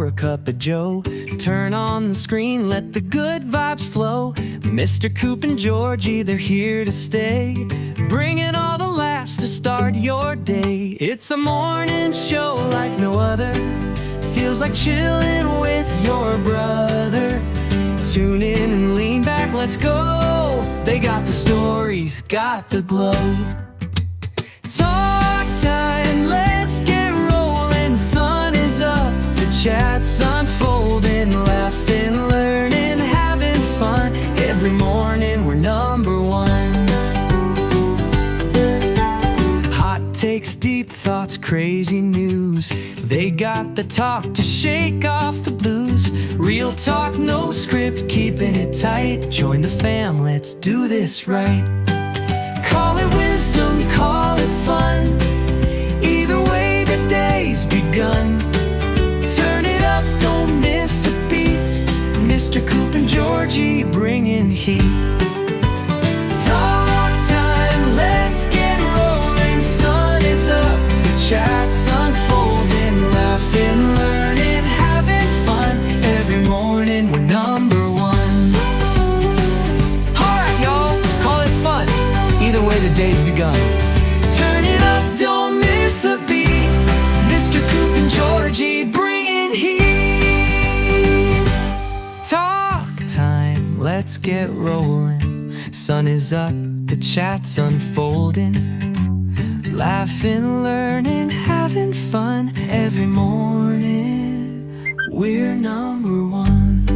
pour a cup of joe. Turn on the screen, let the good vibes flow. MrCoop and Georgie, they're here to stay, bringing all the laughs to start your day. It's a morning show like no other, feels like chilling with your brother. Tune in and lean back, let's go. They got the stories, got the glow. Talk time, let's get rolling. Sun is up, the chat's unfolding. Laughing, learning, having fun. Every morning we're number one. Hot takes, deep thoughts, crazy news. They got the talk to shake off the blues. Real talk, no script, keeping it tight. Join the fam, let's do this right. Call it wisdom, call it fun. Either way, the day's begun. Turn it up, don't miss a beat. MrCoop and Georgie bringing heat. Talk time, let's get rolling. Sun is up, the chat's unfolding. Laughing, learning, having fun. Every morning we're number one. Alright y'all, call it fun. Either way the day's begun. Turn it up, don't miss a beat. MrCoop and Georgie bringing heat. Talk time, let's get rolling. Sun is up, the chat's unfolding. Laughing, learning, having fun. Every morning we're number one.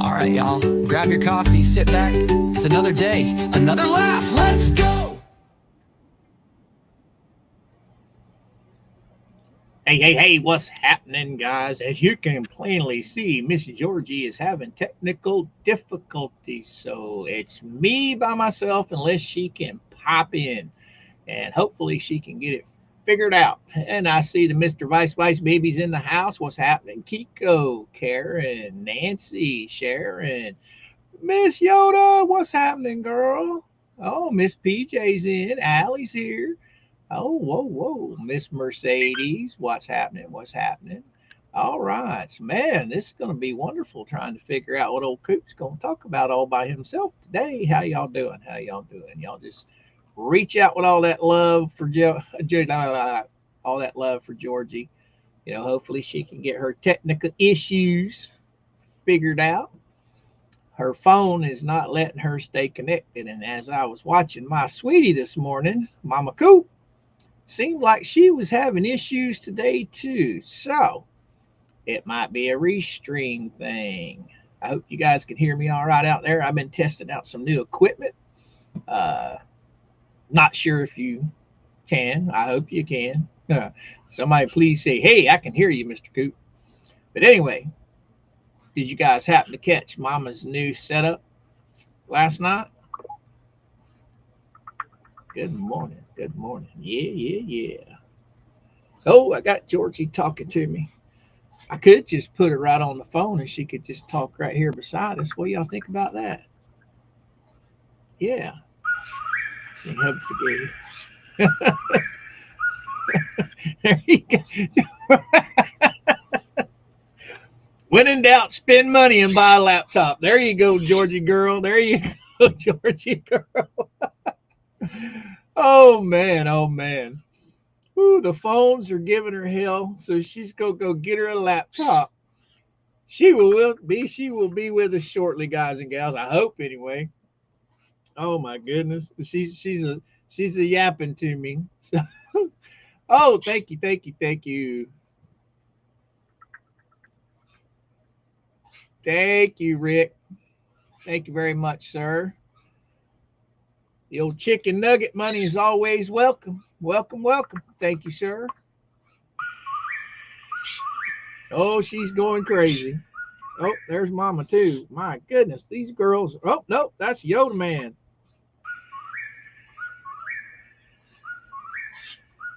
Alright y'all, grab your coffee, sit back. It's another day, another laugh, let's go! Hey, what's happening, guys? As you can plainly see, Miss Georgie is having technical difficulties, so it's me by myself unless she can pop in, and hopefully she can get it figured out. And I see the Mr. Vice babies in the house. What's happening? Kiko, Karen, Nancy, Sharon, Miss Yoda, what's happening, girl? Oh, Miss PJ's in. Allie's here. Oh, whoa. Miss Mercedes, what's happening? All right. So, man, this is going to be wonderful trying to figure out what old Coop's going to talk about all by himself today. How y'all doing? Y'all just reach out with all that love for all that love for Georgie. You know, hopefully she can get her technical issues figured out. Her phone is not letting her stay connected. And as I was watching my sweetie this morning, Mama Coop, seemed like she was having issues today too. So it might be a restream thing. I hope you guys can hear me all right out there. I've been testing out some new equipment. Not sure if you can. I hope you can. Somebody please say, hey, I can hear you, Mr. Coop. But anyway, did you guys happen to catch Mama's new setup last night? Good morning. Yeah. Oh, I got Georgie talking to me. I could just put her right on the phone and she could just talk right here beside us. What do y'all think about that? Yeah. She hopes to be. There you go. When in doubt, spend money and buy a laptop. There you go, Georgie girl. There you go, Georgie girl. Oh, man. Ooh, the phones are giving her hell, so she's going to go get her a laptop. She will be with us shortly, guys and gals. I hope, anyway. Oh, my goodness. She's a yapping to me. So, oh, thank you. Thank you, Rick. Thank you very much, sir. The old chicken nugget money is always welcome. Welcome. Thank you, sir. Oh, she's going crazy. Oh, there's Mama, too. My goodness, these girls. Oh, no, that's Yoda Man.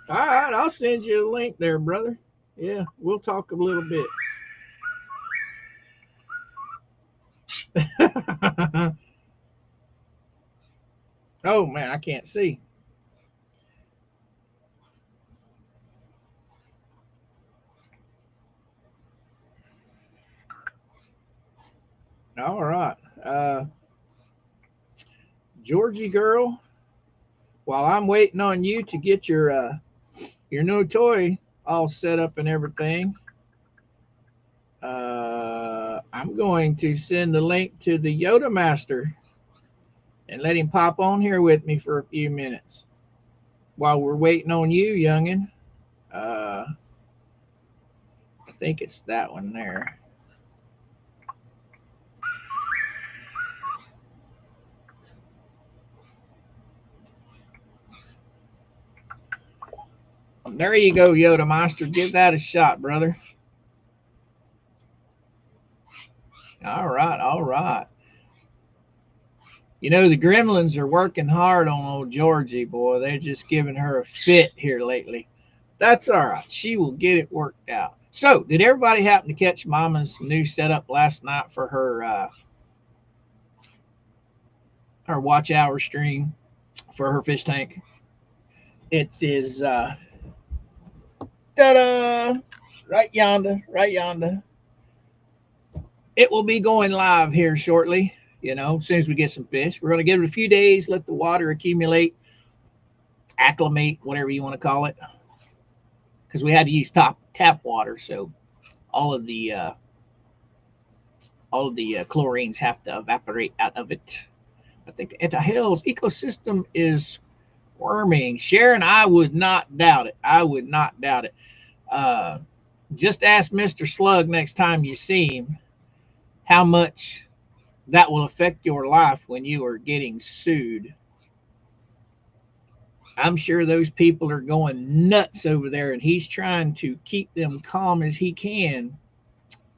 All right, I'll send you a link there, brother. Yeah, we'll talk a little bit. Oh, man, I can't see. All right. Georgie girl, while I'm waiting on you to get your new toy all set up and everything, I'm going to send the link to the Yoda Master and let him pop on here with me for a few minutes while we're waiting on you, youngin. Uh, I think it's that one there. There you go, Yoda Master. Give that a shot, brother. All right, all right. You know, the gremlins are working hard on old Georgie, boy. They're just giving her a fit here lately. That's all right. She will get it worked out. So, did everybody happen to catch Mama's new setup last night for her watch hour stream for her fish tank? It is ta-da, right yonder, right yonder. It will be going live here shortly. You know, as soon as we get some fish, we're going to give it a few days, let the water accumulate, acclimate, whatever you want to call it, because we had to use tap water, so all of the uh, all of the chlorines have to evaporate out of it. I think the Antahill's ecosystem is squirming. Sharon, I would not doubt it. I would not doubt it. Uh, just ask Mr. Slug next time you see him how much that will affect your life when you are getting sued. I'm sure those people are going nuts over there, and he's trying to keep them calm as he can.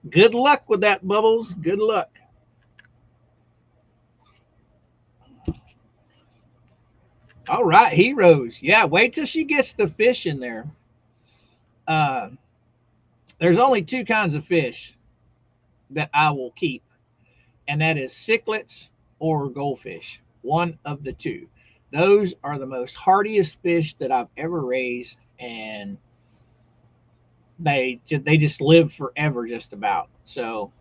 Good luck with that, Bubbles. Good luck. All right, heroes. Yeah, wait till she gets the fish in there. Uh, there's only two kinds of fish that I will keep, and that is cichlids or goldfish. One of the two. Those are the most hardiest fish that I've ever raised, and they just live forever, just about. So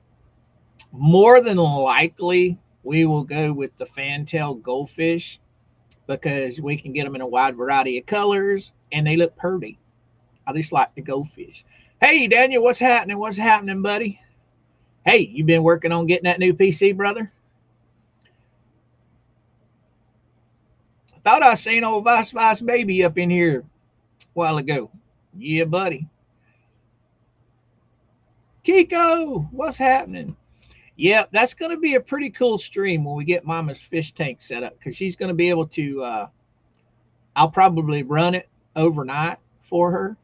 more than likely, we will go with the fantail goldfish because we can get them in a wide variety of colors and they look pretty. I just like the goldfish. Hey, Daniel, what's happening? What's happening, buddy? Hey, you been working on getting that new PC, brother? I thought I seen old Vice Baby up in here a while ago. Yeah, buddy. Kiko, what's happening? Yeah, that's going to be a pretty cool stream when we get Mama's fish tank set up because she's going to be able to. I'll probably run it overnight for her.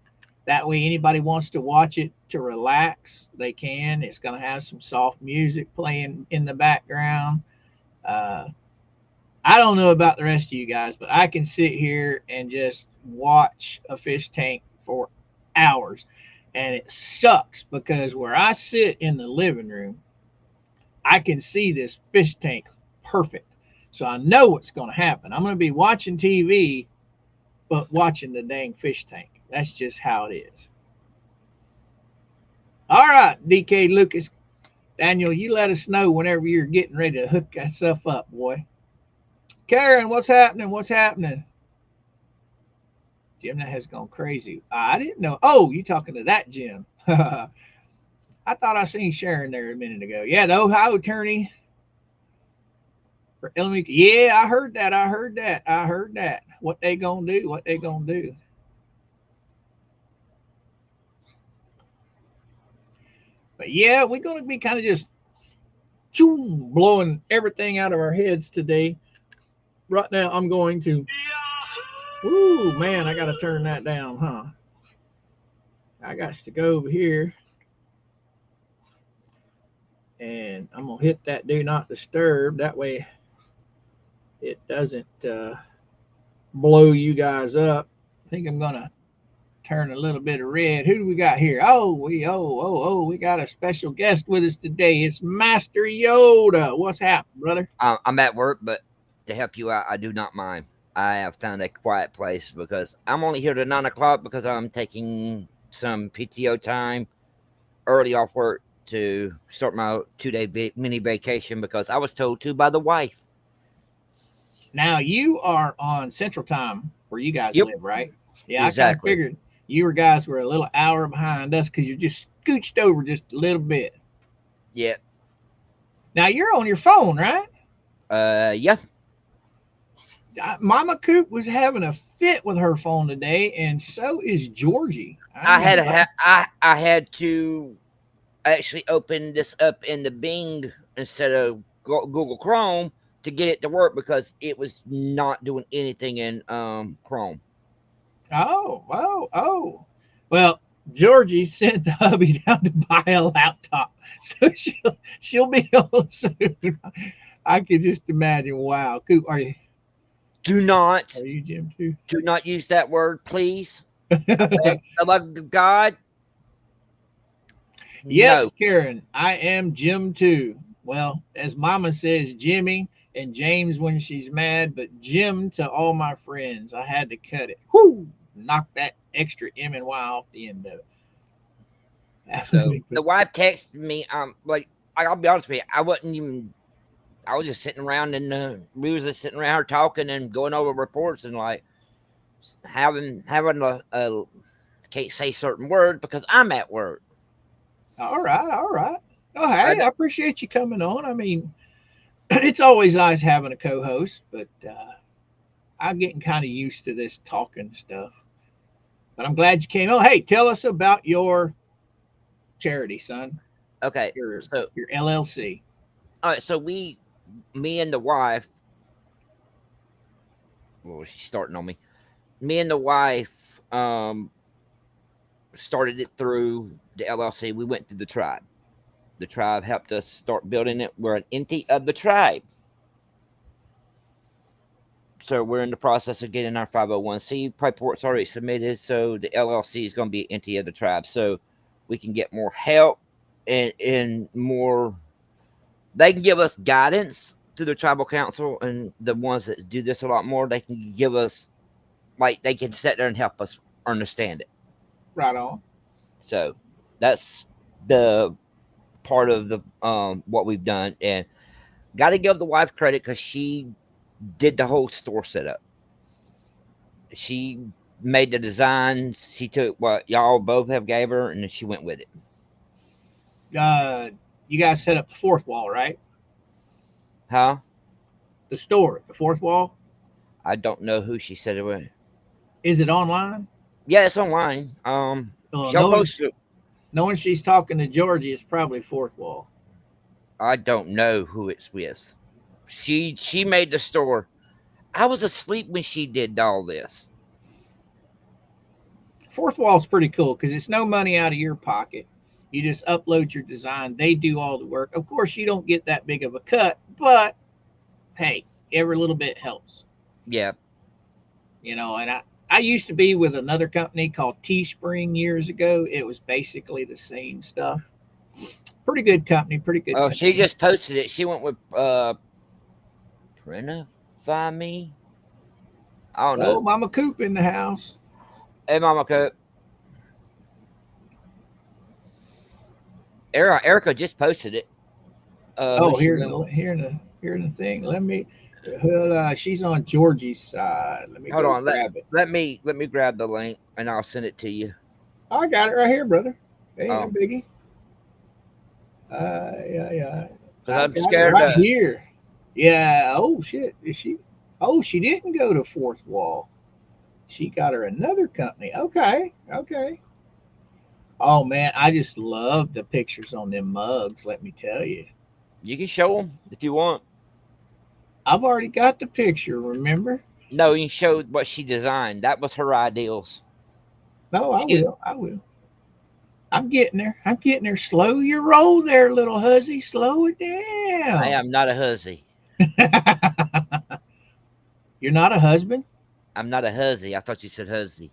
That way, anybody wants to watch it to relax, they can. It's going to have some soft music playing in the background. Uh, I don't know about the rest of you guys, but I can sit here and just watch a fish tank for hours. And it sucks because where I sit in the living room, I can see this fish tank perfect. So I know what's going to happen. I'm going to be watching TV, but watching the dang fish tank. That's just how it is. All right, DK Lucas. Daniel, you let us know whenever you're getting ready to hook that stuff up, boy. Karen, what's happening? What's happening? Jim, that has gone crazy. I didn't know. Oh, you talking to that Jim? I thought I seen Sharon there a minute ago. Yeah, the Ohio attorney. Yeah, I heard that. I heard that. I heard that. What they gonna do? What they gonna do? But yeah, we're gonna be kind of just blowing everything out of our heads today. Right now, I'm going to. Ooh, man, I gotta turn that down, huh? I got to go over here, and I'm gonna hit that do not disturb. That way, it doesn't blow you guys up. I think I'm gonna turn a little bit of red. Who do we got here? We got a special guest with us today. It's Master Yoda. What's happening, brother? I'm at work, but to help you out, I do not mind. I have found a quiet place because I'm only here to 9 o'clock because I'm taking some PTO time early off work to start my 2-day mini vacation because I was told to by the wife. Now you are on Central Time where you guys Yep, live, right? Yeah, I kind of exactly. figured guys were a little hour behind us because you're just scooched over just a little bit. Yeah. Now you're on your phone, right? Yeah. Mama Coop was having a fit with her phone today, and so is Georgie. I I ain't had gonna a lie. I had to actually open this up in the Bing instead of Google Chrome to get it to work because it was not doing anything in Chrome. Oh. Well, Georgie sent the hubby down to buy a laptop, so she'll be on soon. I can just imagine. Wow, Coop, Do not are you Jim too? do not use that word, please. I beg the love of God. No. Yes, Karen, I am Jim too. Well, as Mama says, Jimmy and James when she's mad, but Jim to all my friends. I had to cut it. Whoo! Knock that extra M and Y off the end of it. So Absolutely. the wife texted me. Like I'll be honest with you, I wasn't even. I was just sitting around and we was just sitting around talking and going over reports and like having a can't say certain words because I'm at work. All right. Oh, I hey, d- I appreciate you coming on. I mean, it's always nice having a co-host, but I'm getting kind of used to this talking stuff. But I'm glad you came on. Hey, tell us about your charity, son. okay, Your so your LLC. all right, so me and the wife. Well, she's starting on me. Me and the wife started it through the LLC. We went through the tribe. The tribe helped us start building it. We're an entity of the tribe. So we're in the process of getting our 501c paperwork's already submitted. So the LLC is going to be an entity of the tribe. So we can get more help and more. They can give us guidance through the tribal council, and the ones that do this a lot more, they can give us like they can sit there and help us understand it. Right on. So that's the part of the what we've done, and got to give the wife credit because she did the whole store setup. She made the design. She took what y'all both have gave her, and then she went with it. Uh, you guys set up the fourth wall, right? Huh? The store, the fourth wall. I don't know who she said it was. Is it online? Yeah, it's online. Well, She'll post it. knowing she's talking to Georgie, it's probably fourth wall. I don't know who it's with. She made the store. I was asleep when she did all this. Fourth wall's pretty cool because it's no money out of your pocket. You just upload your design. They do all the work. Of course, you don't get that big of a cut, but hey, every little bit helps. Yeah. And I used to be with another company called Teespring years ago. It was basically the same stuff. Pretty good company, pretty good Oh, she company. just posted it. She went with Printify Me. I don't Oh, know. Mama Coop in the house. Hey, Mama Cook. Erica just posted it. Who Oh, she went? here in the thing. Let me. Well, she's on Georgie's side. Let me Hold go on. grab it. Let me grab the link and I'll send it to you. I got it right here, brother. Ain't no Oh, biggie. Yeah. because I I'm got it scared right to. here. Yeah. Oh shit. Is she? Oh, she didn't go to fourth wall. She got her another company. Okay. Oh man, I just love the pictures on them mugs. Let me tell you. You can show them if you want. I've already got the picture. Remember? No, you can show what she designed. That was her ideals. No, I She, will. I will. I'm getting there. I'm getting there. Slow your roll there, little huzzy. Slow it I down. am not a hussy. You're not a husband? I'm not a hussy. I thought you said hussy.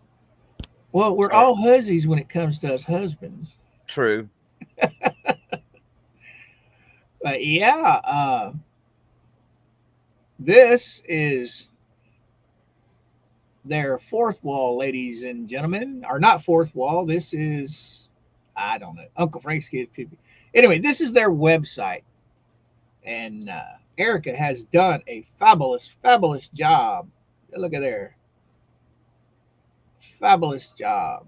Well, we're Sorry. all huzzies when it comes to us husbands. True. But yeah, this is their fourth wall, ladies and gentlemen. Or not fourth wall. This is, I don't know. Uncle Frank's Kids Pee Pee. Anyway, this is their website. And Erica has done a fabulous, fabulous job. Look at there. Fabulous job.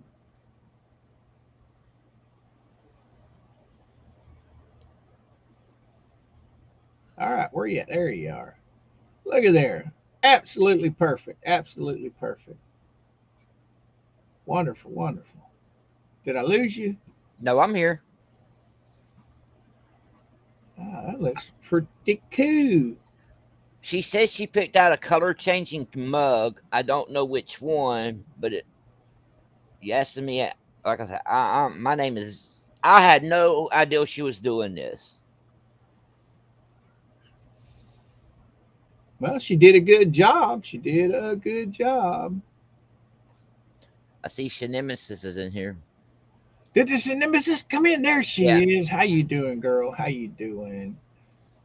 All right, where you at? There you are. Look at there. Absolutely perfect. Absolutely perfect. Wonderful, wonderful. Did I lose you? No, I'm here. That looks pretty cool. She says she picked out a color changing mug. I don't know which one, but you asked me. Like I said, my name is. I had no idea she was doing this. Well, she did a good job. She did a good job. I see Nemesis is in here. Did this Nemesis come in? There she Yeah. is. How you doing, girl? How you doing?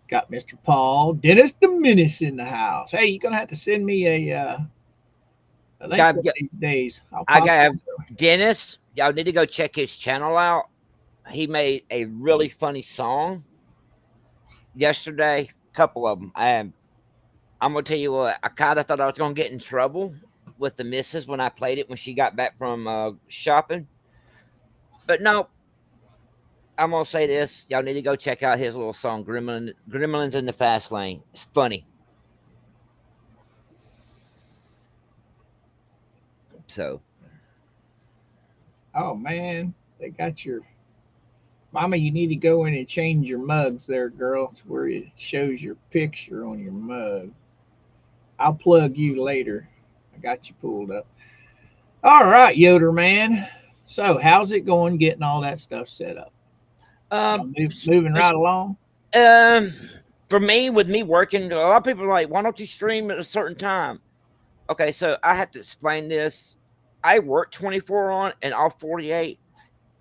Got Mr. Paul Dennis the Menace in the house. Hey, you're gonna have to send me a link one of these days. I got Dennis. Y'all need to go check his channel out. He made a really funny song yesterday. A couple of them. I'm gonna tell you what. I kind of thought I was gonna get in trouble with the missus when I played it when she got back from shopping, but no. I'm gonna say this. Y'all need to go check out his little song, Gremlins in the Fast Lane. It's funny. So. Oh man, they got your Mama. You need to go in and change your mugs there, girl. It's where it shows your picture on your mug. I'll plug you later. I got you pulled up. All right, Yoda man. So how's it going getting all that stuff set up? Moving right along. For me, with me working, a lot of people are like, why don't you stream at a certain time? Okay, so I have to explain this. I work 24 on and off 48.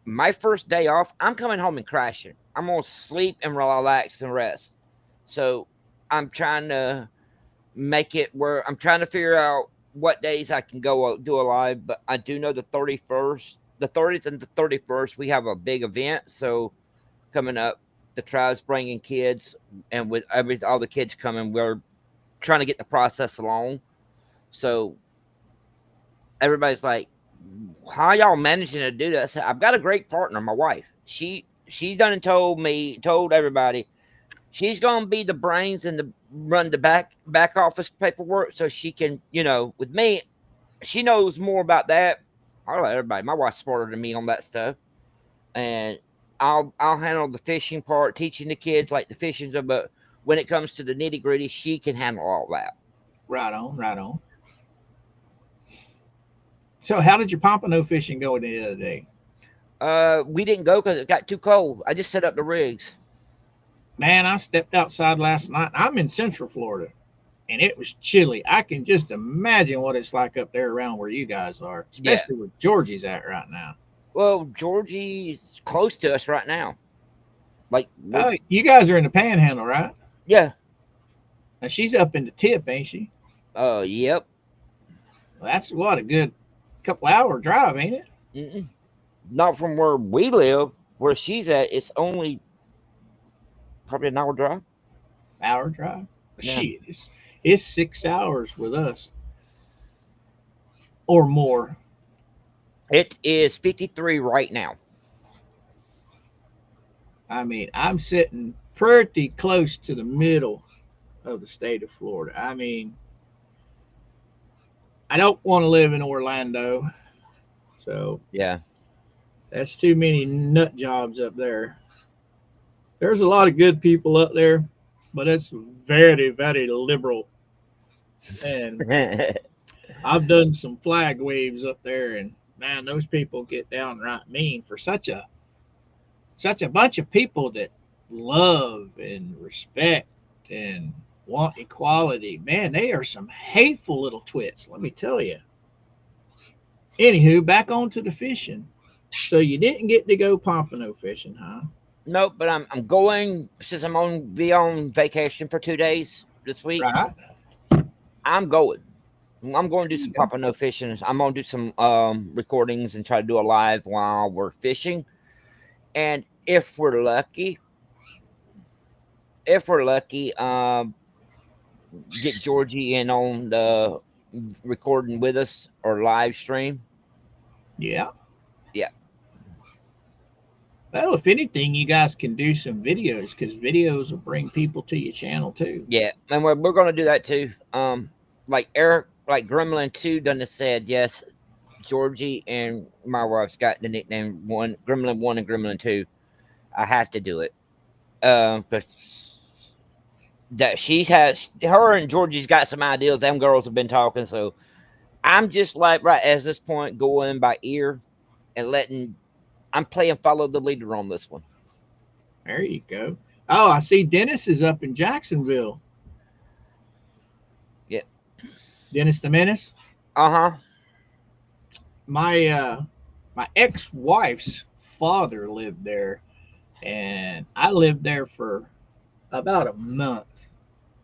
My first day off, I'm coming home and crashing. I'm gonna sleep and relax and rest. So I'm trying to make it where I'm trying to figure out what days I can go do a live. But I do know the 31st, the 30th, and the 31st, we have a big event. So coming up, the tribe's bringing kids, and with all the kids coming, we're trying to get the process along. So everybody's like, how y'all managing to do that? I said, I've got a great partner, my wife. She's done and told everybody she's gonna be the brains and the run the back office paperwork, so she can, with me, she knows more about that. I'll let everybody. My wife's smarter than me on that stuff, and I'll handle the fishing part, teaching the kids like the fishing stuff. But when it comes to the nitty gritty, she can handle all that. Right on, right on. So, how did your pompano fishing go the other day? We didn't go because it got too cold. I just set up the rigs. Man, I stepped outside last night. I'm in Central Florida, and it was chilly. I can just imagine what it's like up there around where you guys are, especially where Georgie's at right now. Well, Georgie's close to us right now. Like, you guys are in the Panhandle, right? Yeah. And she's up in the tip, ain't she? Yep. Well, that's what, a good couple hour drive, ain't it? Mm-mm. Not from where we live. Where she's at, it's only probably an hour drive. Hour drive? Yeah. Shit, it's 6 hours with us or more. It is 53 right now. I mean, I'm sitting pretty close to the middle of the state of Florida. I mean, I don't want to live in Orlando, so yeah, that's too many nut jobs up there. There's a lot of good people up there, but it's very, very liberal. And I've done some flag waves up there, and man, those people get downright mean for such a bunch of people that love and respect and want equality. Man, they are some hateful little twits, let me tell you. Anywho, back on to the fishing. So you didn't get to go pompano fishing, huh? Nope, but I'm going, since I'm on vacation for 2 days this week. Right. I'm going to do some pompano fishing. I'm going to do some recordings and try to do a live while we're fishing. And if we're lucky, if we're lucky, get Georgie in on the recording with us or live stream. Yeah. Yeah. Well, if anything, you guys can do some videos because videos will bring people to your channel too. Yeah. And we're going to do that too. Like Eric, like Gremlin 2 done said, yes, Georgie and my wife's got the nickname one, Gremlin 1 and Gremlin 2. I have to do it. Because that she's has her and Georgie's got some ideas. Them girls have been talking, so I'm just like right at this point going by ear and letting. I'm playing follow the leader on this one. There you go. Oh, I see Dennis is up in Jacksonville. Yeah. Dennis the Menace. Uh-huh. My ex-wife's father lived there, and I lived there for about a month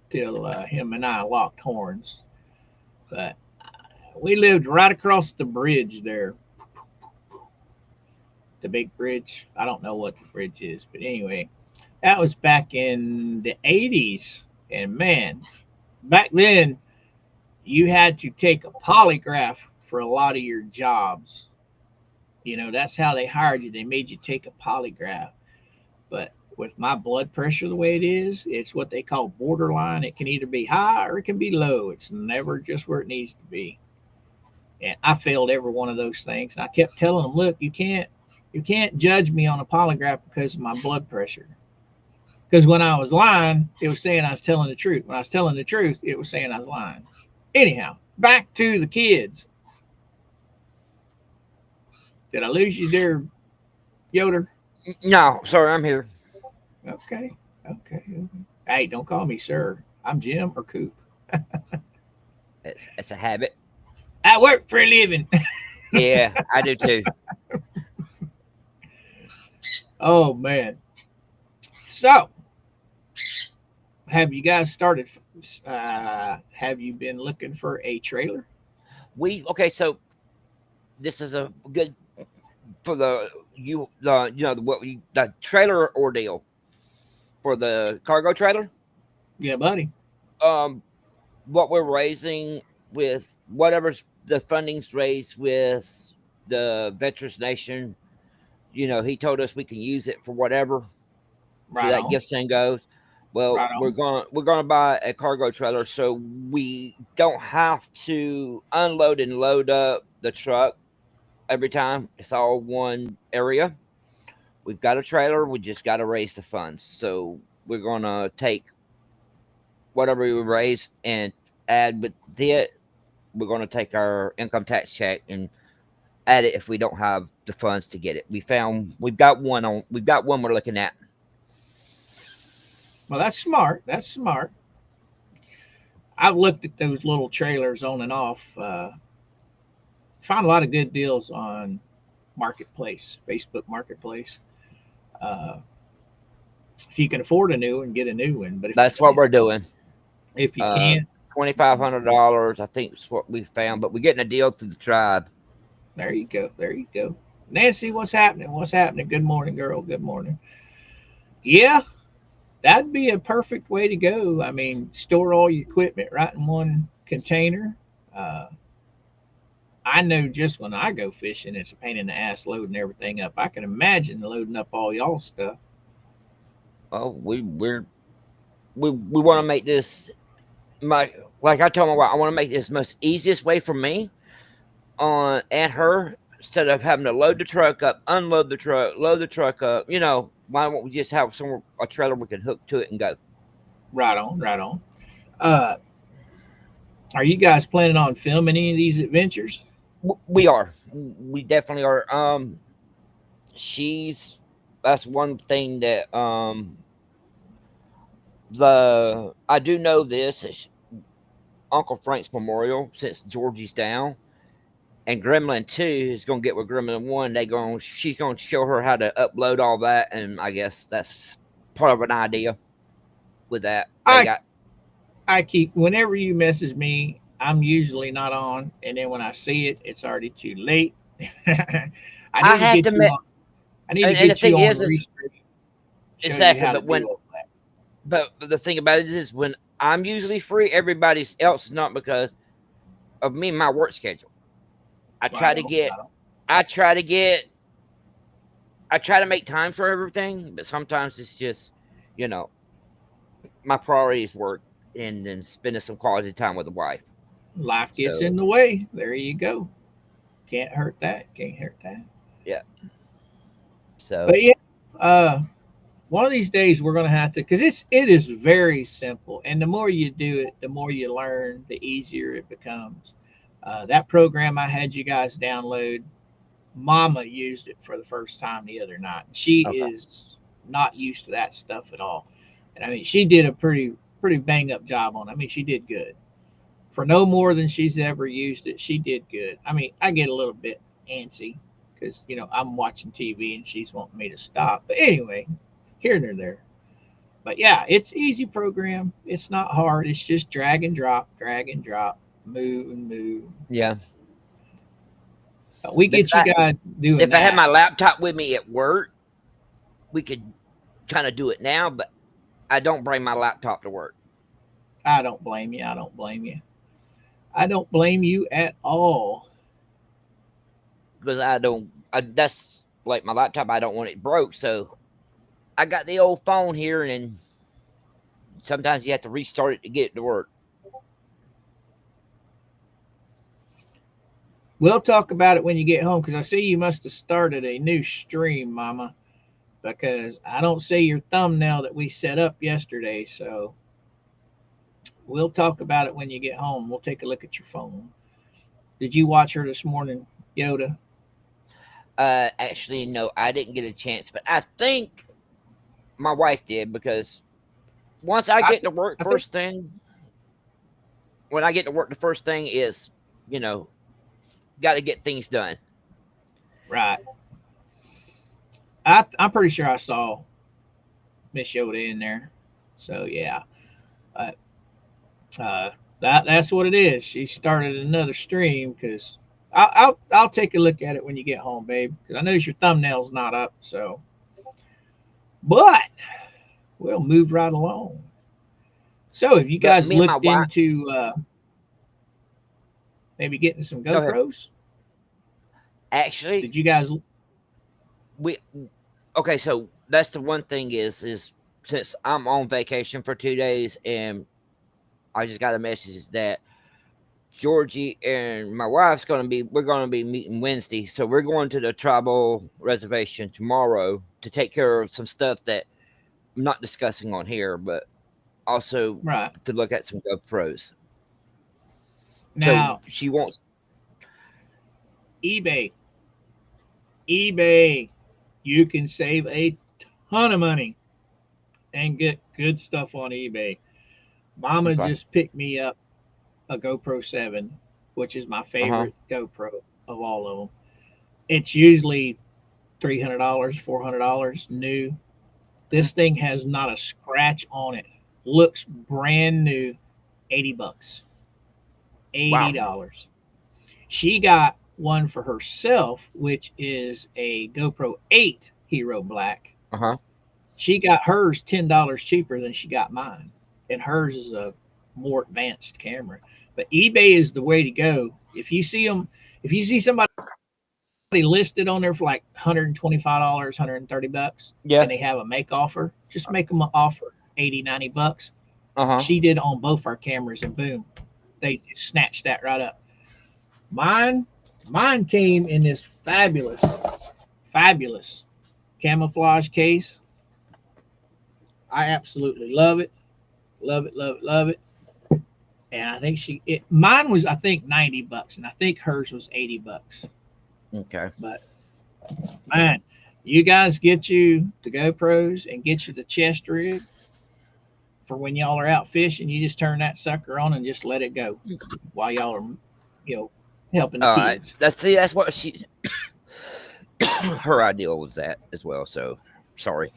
till him and I locked horns. But we lived right across the bridge there. The big bridge. I don't know what the bridge is, but anyway, that was back in the 80s. And man, back then you had to take a polygraph for a lot of your jobs. You know, that's how they hired you. They made you take a polygraph. But with my blood pressure the way it is, it's what they call borderline. It can either be high or it can be low. It's never just where it needs to be. And I failed every one of those things. And I kept telling them, look, you can't judge me on a polygraph because of my blood pressure. Because when I was lying, it was saying I was telling the truth. When I was telling the truth, it was saying I was lying. Anyhow, back to the kids. Did I lose you there, Yoda? No, sorry, I'm here. Okay. Hey, don't call me sir. I'm Jim or Coop. It's a habit. I work for a living. Yeah, I do too. Oh, man. So, have you guys started? Have you been looking for a trailer? Okay, so this is a good for the trailer ordeal for the cargo trailer. Yeah, buddy. What we're raising with whatever's the funding's raised with the Veterans Nation, he told us we can use it for whatever Right that on. gift thing goes. Well, Right on. we're gonna buy a cargo trailer so we don't have to unload and load up the truck every time. It's all one area. We've got a trailer. We just got to raise the funds. So we're gonna take whatever we raise and add with it. We're gonna take our income tax check and add it if we don't have the funds to get it. We've got one we're looking at. Well, that's smart. That's smart. I've looked at those little trailers on and off. Found a lot of good deals on Marketplace, Facebook Marketplace. Uh, if you can afford a new one, get a new one. But That's what we're doing. If you can't, $2,500, I think is what we found. But we're getting a deal through the tribe. there you go. There you go. Nancy, what's happening? What's happening? Good morning, girl. Good morning. Yeah, that'd be a perfect way to go. I mean, store all your equipment right in one container. I know just when I go fishing, it's a pain in the ass loading everything up. I can imagine loading up all y'all's stuff. Oh, we want to make this like I told my wife, I want to make this most easiest way for me on and her instead of having to load the truck up, unload the truck, load the truck up. Why don't we just have a trailer we can hook to it and go? Right on, right on. Uh, are you guys planning on filming any of these adventures? We are. We definitely are. That's one thing that I do know this is Uncle Frank's memorial since Georgie's down, and Gremlin 2 is gonna get with Gremlin 1. She's gonna show her how to upload all that, and I guess that's part of an idea with that. I keep whenever you message me, I'm usually not on, and then when I see it, it's already too late. I I need to And the get you thing on is Restream. Show you exactly. how to do all that. But the thing about it is, when I'm usually free, everybody else is not, because of me and my work schedule. I try to get, I try to get, I try to make time for everything, but sometimes it's just, you know, my priority is work and then spending some quality time with the wife. Life gets So in the way. There you go. Can't hurt that. Can't hurt that. yeah. So But yeah, one of these days we're gonna have to, because it is very simple, and the more you do it, the more you learn, the easier it becomes. That program I had you guys download, Mama used it for the first time the other night. She okay. is not used to that stuff at all, and I mean she did a pretty bang up job on it. I mean she did good for no more than she's ever used it. She did good. I mean I get a little bit antsy because I'm watching TV and she's wanting me to stop, but anyway, here and there. But yeah, it's easy program. It's not hard. It's just drag and drop, move and move. Yeah. We But get you guys doing if I had that. my laptop with me at work, we could kind of do it now, but I don't bring my laptop to work. I don't blame you. I don't blame you. I don't blame you at all. Because that's like my laptop. I don't want it broke. So I got the old phone here, and then sometimes you have to restart it to get it to work. We'll talk about it when you get home because I see you must have started a new stream, Mama, because I don't see your thumbnail that we set up yesterday. So we'll talk about it when you get home. We'll take a look at your phone. Did you watch her this morning, Yoda? Actually, no, I didn't get a chance, but I think my wife did, because once I get to work, I think when I get to work, the first thing is, you know, got to get things done. right. I'm pretty sure I saw Miss Yoda in there. So yeah, uh, that's what it is. She started another stream because I'll take a look at it when you get home, babe. Because I notice your thumbnail's not up. So, but we'll move right along. So, have you But guys me and my looked wife, into maybe getting some go ahead. GoPros? Actually, Did you guys? we okay. So that's the one thing is since I'm on vacation for 2 days, and I just got a message that Georgie and my wife's we're gonna be meeting Wednesday. So we're going to the tribal reservation tomorrow to take care of some stuff that I'm not discussing on here, but also Right. to look at some GoPros. So Now, she wants eBay. eBay. You can save a ton of money and get good stuff on eBay. Mama okay. just picked me up a GoPro 7, which is my Uh-huh. favorite GoPro of all of them. It's usually $300, $400 new. This thing has not a scratch on it. Looks brand new, $80. Wow. $80. She got one for herself, which is a GoPro 8 Hero Black. Uh-huh. She got hers $10 cheaper than she got mine. And hers is a more advanced camera. But eBay is the way to go. If you see somebody listed on there for like $125, $130, Yeah. and they have a make offer, just make them an offer, $80, $90. Uh-huh. She did on both our cameras, and boom, they snatched that right up. Mine came in this fabulous camouflage case. I absolutely love it. Love it, love it, love it. And I think mine was, I think, $90, and I think hers was $80. Okay. But man, you guys get you the GoPros and get you the chest rig for when y'all are out fishing. You just turn that sucker on and just let it go while y'all are, helping the kids. That's what she her idea was that as well. So sorry.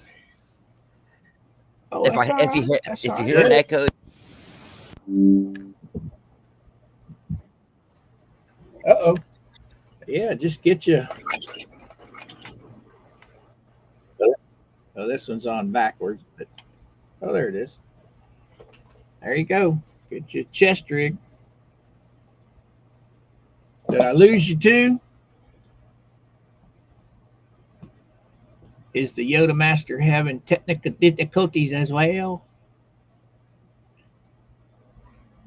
Oh, If you hear an echo, Uh-oh. Yeah, just get you Oh, this one's on backwards. But, oh, there it is. There you go. Get your chest rig. Did I lose you too? Is the Yoda Master having technical difficulties as well?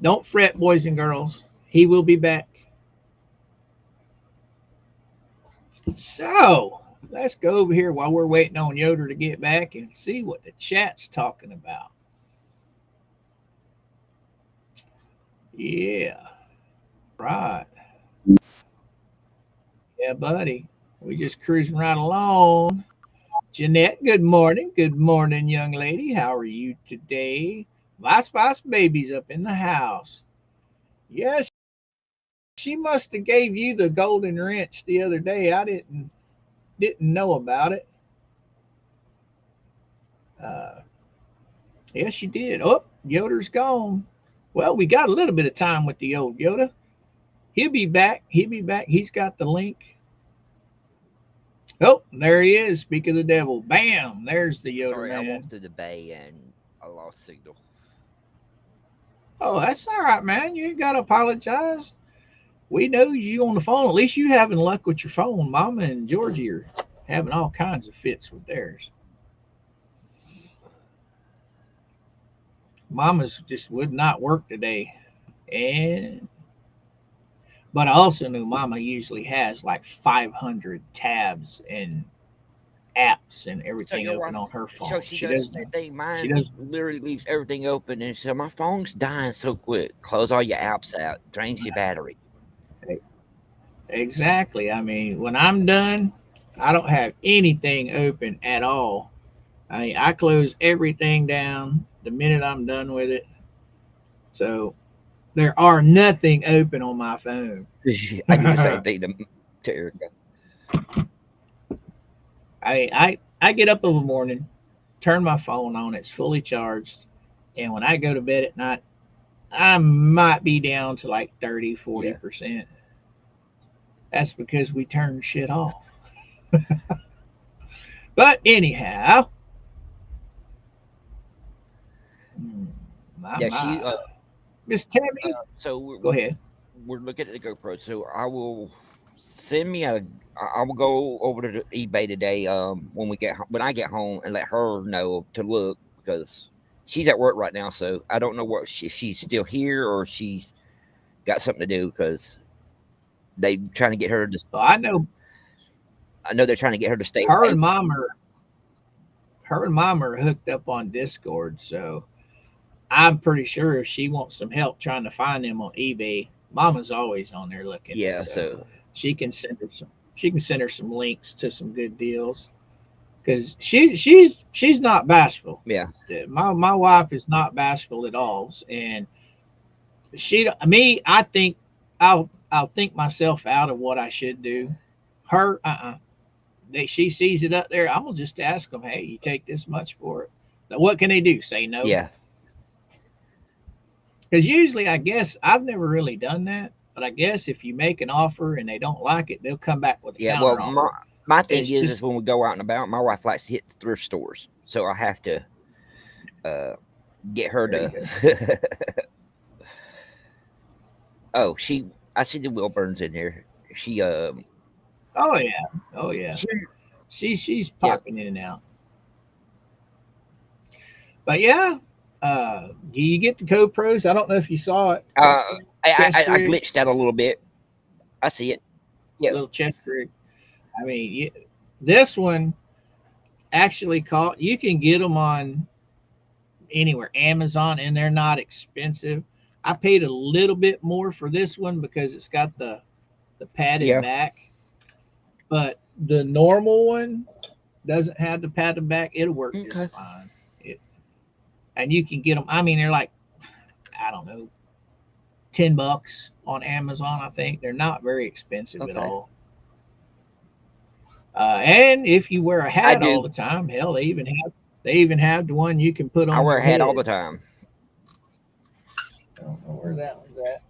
Don't fret, boys and girls. He will be back. So, let's go over here while we're waiting on Yoda to get back and see what the chat's talking about. Yeah. Right. Yeah, buddy. We just cruising right along. Jeanette, good morning. Good morning, young lady. How are you today? Vice baby's up in the house. Yes, she must have gave you the golden wrench the other day. I didn't know about it. Uh, yes, she did. Oh, Yoda's gone. Well, we got a little bit of time with the old Yoda. He'll be back. He'll be back. He's got the link. Oh, there he is. Speak of the devil. Bam. There's the Yoda Sorry, man. I walked through the bay and I lost signal. Oh, that's all right, man. You ain't got to apologize. We know you on the phone. At least you having luck with your phone. Mama and Georgie are having all kinds of fits with theirs. Mama's just would not work today. But I also knew Mama usually has like 500 tabs and apps and everything open on her phone. So she does the same thing. Mine literally leaves everything open, and so my phone's dying so quick. Close all your apps out, drains your battery. Exactly. I mean, when I'm done, I don't have anything open at all. I mean, I close everything down the minute I'm done with it. So there are nothing open on my phone. I do the same thing to Erica. I get up in the morning, turn my phone on, it's fully charged, and when I go to bed at night, I might be down to like 30-40%. Yeah. That's because we turn shit off. But anyhow, she Miss Tammy. So go ahead. We're looking at the GoPro, so I will I will go over to eBay today when I get home and let her know to look, because she's at work right now, so I don't know if she's still here or she's got something to do, because they trying to get her to. I know they're trying to get her to stay. Her and Mom are hooked up on Discord, so I'm pretty sure if she wants some help trying to find them on eBay, Mama's always on there looking. Yeah, so she can send her some links to some good deals, because she's not bashful. Yeah, my wife is not bashful at all, and I think I'll think myself out of what I should do. Her, she sees it up there. I'm gonna just ask them, hey, you take this much for it. Now, what can they do? Say no? Yeah. Because usually, I guess I've never really done that, but I guess if you make an offer and they don't like it, they'll come back with a counter offer. Well, my thing is when we go out and about, my wife likes to hit thrift stores, so I have to get her to. Oh, I see the Wilburns in here. She Oh yeah. She's popping in and out. But yeah, you get the GoPros. I don't know if you saw it. I glitched out a little bit. I see it. Yeah, little chest rig. I mean, this one actually you can get them on anywhere, Amazon, and they're not expensive. I paid a little bit more for this one because it's got the padded back, but the normal one doesn't have the padded back. It'll work just fine. And you can get them. I mean, they're like, I don't know, $10 on Amazon. I think they're not very expensive at all. And if you wear a hat all the time, hell, they even have the one you can put on. I wear a hat all the time. I don't know where that one's at.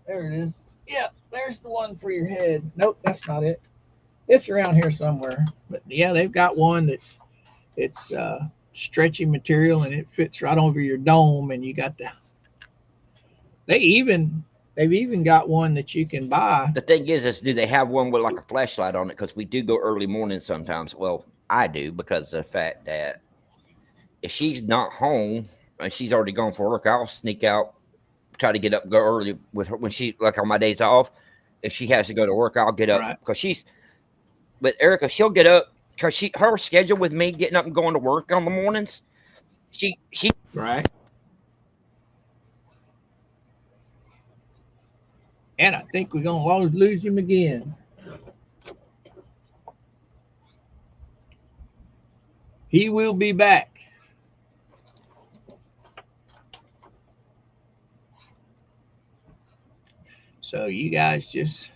There it is. Yeah, there's the one for your head. Nope, that's not it. It's around here somewhere. But yeah, they've got one that's It's stretchy material and it fits right over your dome. And you got the they even they've even got one that you can buy. The thing is do they have one with like a flashlight on it? Because we do go early morning sometimes. Well, I do because of the fact that if she's not home and she's already gone for work, I'll sneak out, try to get up, go early with her when she like on my days off. If she has to go to work, I'll get up Right. because she's with Erica. She'll get up because her schedule with me getting up and going to work on the mornings. She Right. And I think we're gonna lose him again. He will be back. So you guys just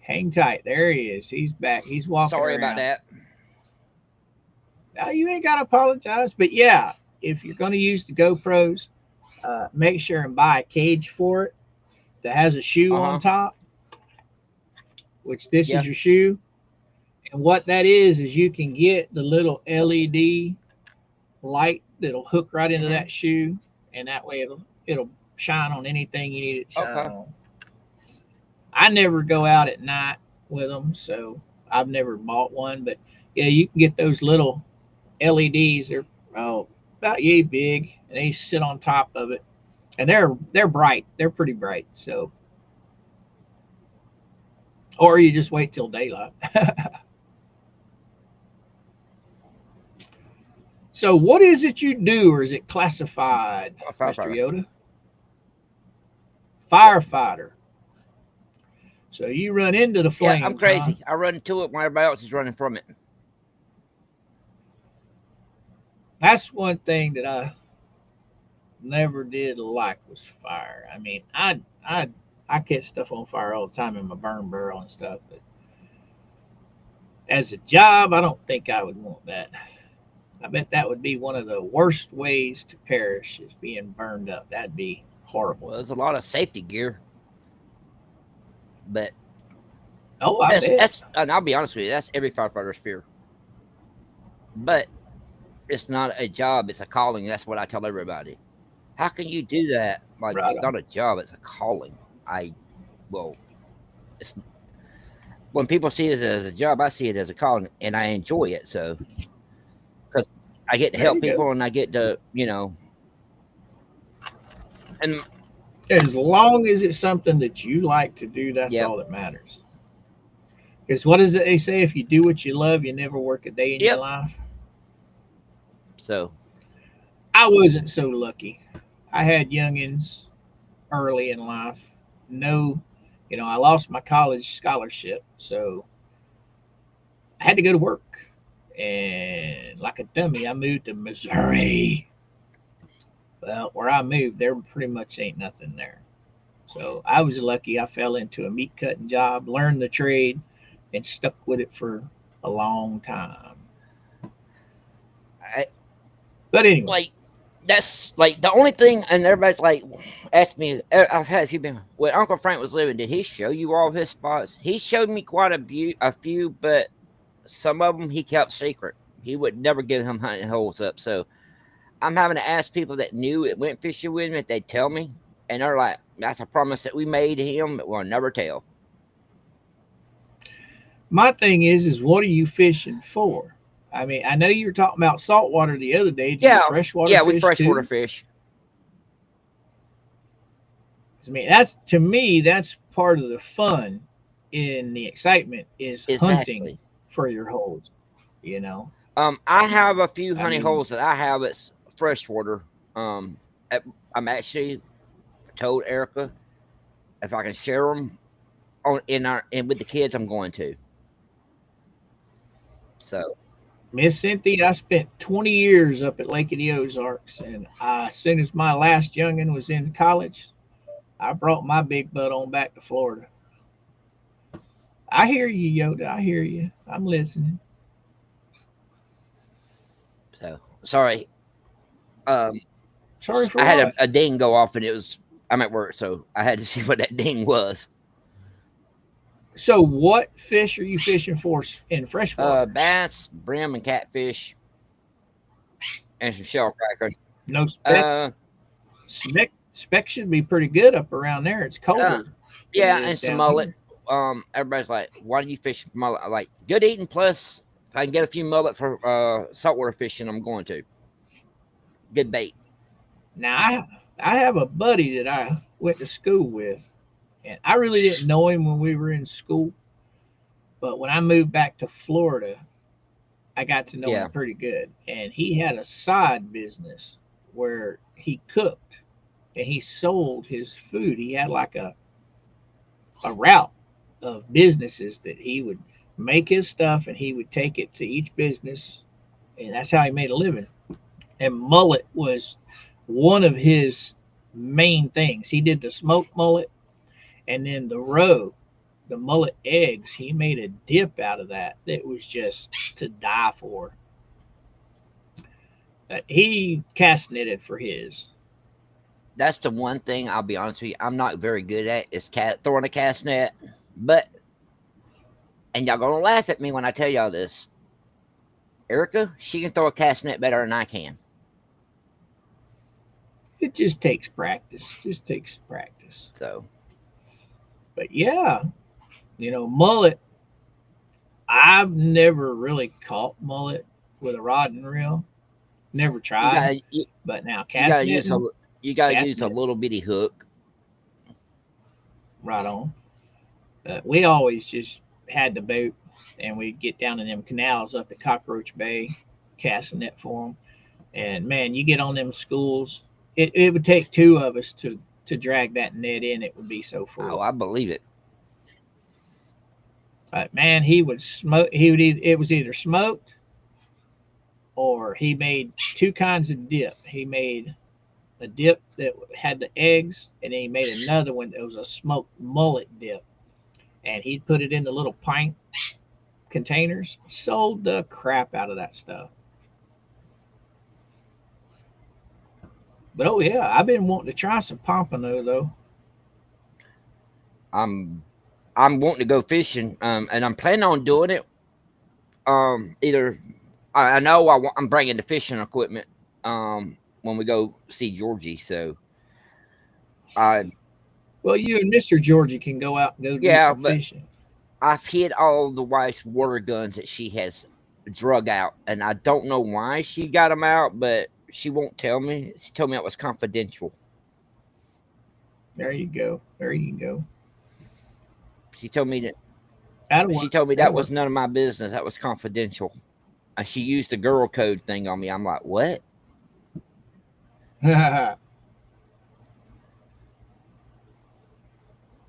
hang tight. There he is. He's back. He's walking sorry around. about that. Now you ain't gotta apologize. But yeah, if you're gonna use the GoPros, make sure and buy a cage for it that has a shoe on top, which this is your shoe. And what that is you can get the little LED light that'll hook right into that shoe, and that way it'll shine on anything you need it to shine on. I never go out at night with them, so I've never bought one. But yeah, you can get those little LEDs. They're about yay big, and they sit on top of it, and they're bright. They're pretty bright. So, or you just wait till daylight. So, what is it you do, or is it classified, Mr. Yoda? Firefighter. So you run into the flames. Yeah, I'm crazy. Huh? I run into it when everybody else is running from it. That's one thing that I never did like was fire. I mean, I catch stuff on fire all the time in my burn barrel and stuff, but as a job, I don't think I would want that. I bet that would be one of the worst ways to perish is being burned up. That'd be horrible. Well, there's a lot of safety gear, but that's and I'll be honest with you, that's every firefighter's fear. But it's not a job; it's a calling. That's what I tell everybody. How can you do that? Like it's not a job; it's a calling. It's when people see it as a job, I see it as a calling, and I enjoy it. So. Because I get to help people and I get to, and as long as it's something that you like to do, that's all that matters. Because what is it they say? If you do what you love, you never work a day in your life. So I wasn't so lucky. I had youngins early in life. No, I lost my college scholarship, so I had to go to work. And like a dummy, I moved to Missouri. Well, where I moved, there pretty much ain't nothing there. So I was lucky. I fell into a meat cutting job, learned the trade, and stuck with it for a long time. But anyway. Like, that's like the only thing, and everybody's like, asked me, I've had a few people, when Uncle Frank was living, did he show you all his spots? He showed me quite a few, but some of them he kept secret. He would never give him hunting holes up. So I'm having to ask people that knew it went fishing with me if they'd tell me. And they're like, that's a promise that we made him, but we'll never tell. My thing is what are you fishing for? I mean, I know you were talking about saltwater the other day. Freshwater fish we freshwater too? Fish. I mean, to me, that's part of the fun in the excitement is hunting for your holes, I have a few honey holes that I have. It's freshwater. I'm actually told Erica if I can share them and with the kids, I'm going to. So, Miss Cynthia, I spent 20 years up at Lake of the Ozarks, and as soon as my last youngin was in college, I brought my big butt on back to Florida. I hear you, Yoda. I hear you. I'm listening. So sorry. Sorry for I had a ding go off, and I'm at work, so I had to see what that ding was. So what fish are you fishing for in freshwater? Bass, brim, and catfish. and some shell crackers. No specs. Uh, Spec should be pretty good up around there. It's uh, colder than it yeah, is and some down mullet. here. Everybody's like, "Why do you fish for mullet?" I'm like, good eating. Plus, if I can get a few mullet for saltwater fishing, I'm going to. Good bait. Now I have a buddy that I went to school with, and I really didn't know him when we were in school. But when I moved back to Florida, I got to know him Yeah, pretty good. And he had a side business where he cooked and he sold his food. He had like a route of businesses that he would make his stuff and he would take it to each business. And that's how he made a living. And mullet was one of his main things. He did the smoked mullet and then the roe, the mullet eggs. He made a dip out of that that was just to die for. He cast netted for his. that's the one thing I'll be honest with you. I'm not very good at is throwing a cast net, but and y'all gonna laugh at me when I tell y'all this. Erica, she can throw a cast net better than I can. It just takes practice. Just takes practice. So But yeah, mullet. I've never really caught mullet with a rod and reel. Never you tried. gotta you, But now you gotta use a cast net, little bitty hook. right on. We always just had the boat, and we'd get down in them canals up at Cockroach Bay, cast a net for them. And man, you get on them schools, it would take two of us to drag that net in. It would be so Oh, full. I believe it. But man, he would smoke. It was either smoked or he made two kinds of dip. He made a dip that had the eggs, and then he made another one that was a smoked mullet dip. And he'd put it in the little pint containers. Sold the crap out of that stuff. But oh yeah, I've been wanting to try some pompano though. I'm I'm wanting to go fishing, and I'm planning on doing it. Either I know I'm bringing the fishing equipment when we go see Georgie. So I Well, you and Mr. Georgie can go out and go do yeah, some but fishing. I've hid all the wife's water guns that she has drug out, and I don't know why she got them out, but she won't tell me. She told me it was confidential. There you go. There you go. She told me that That'll she work. told me That'll that was work. none of my business. That was confidential. And she used the girl code thing on me. I'm like, what?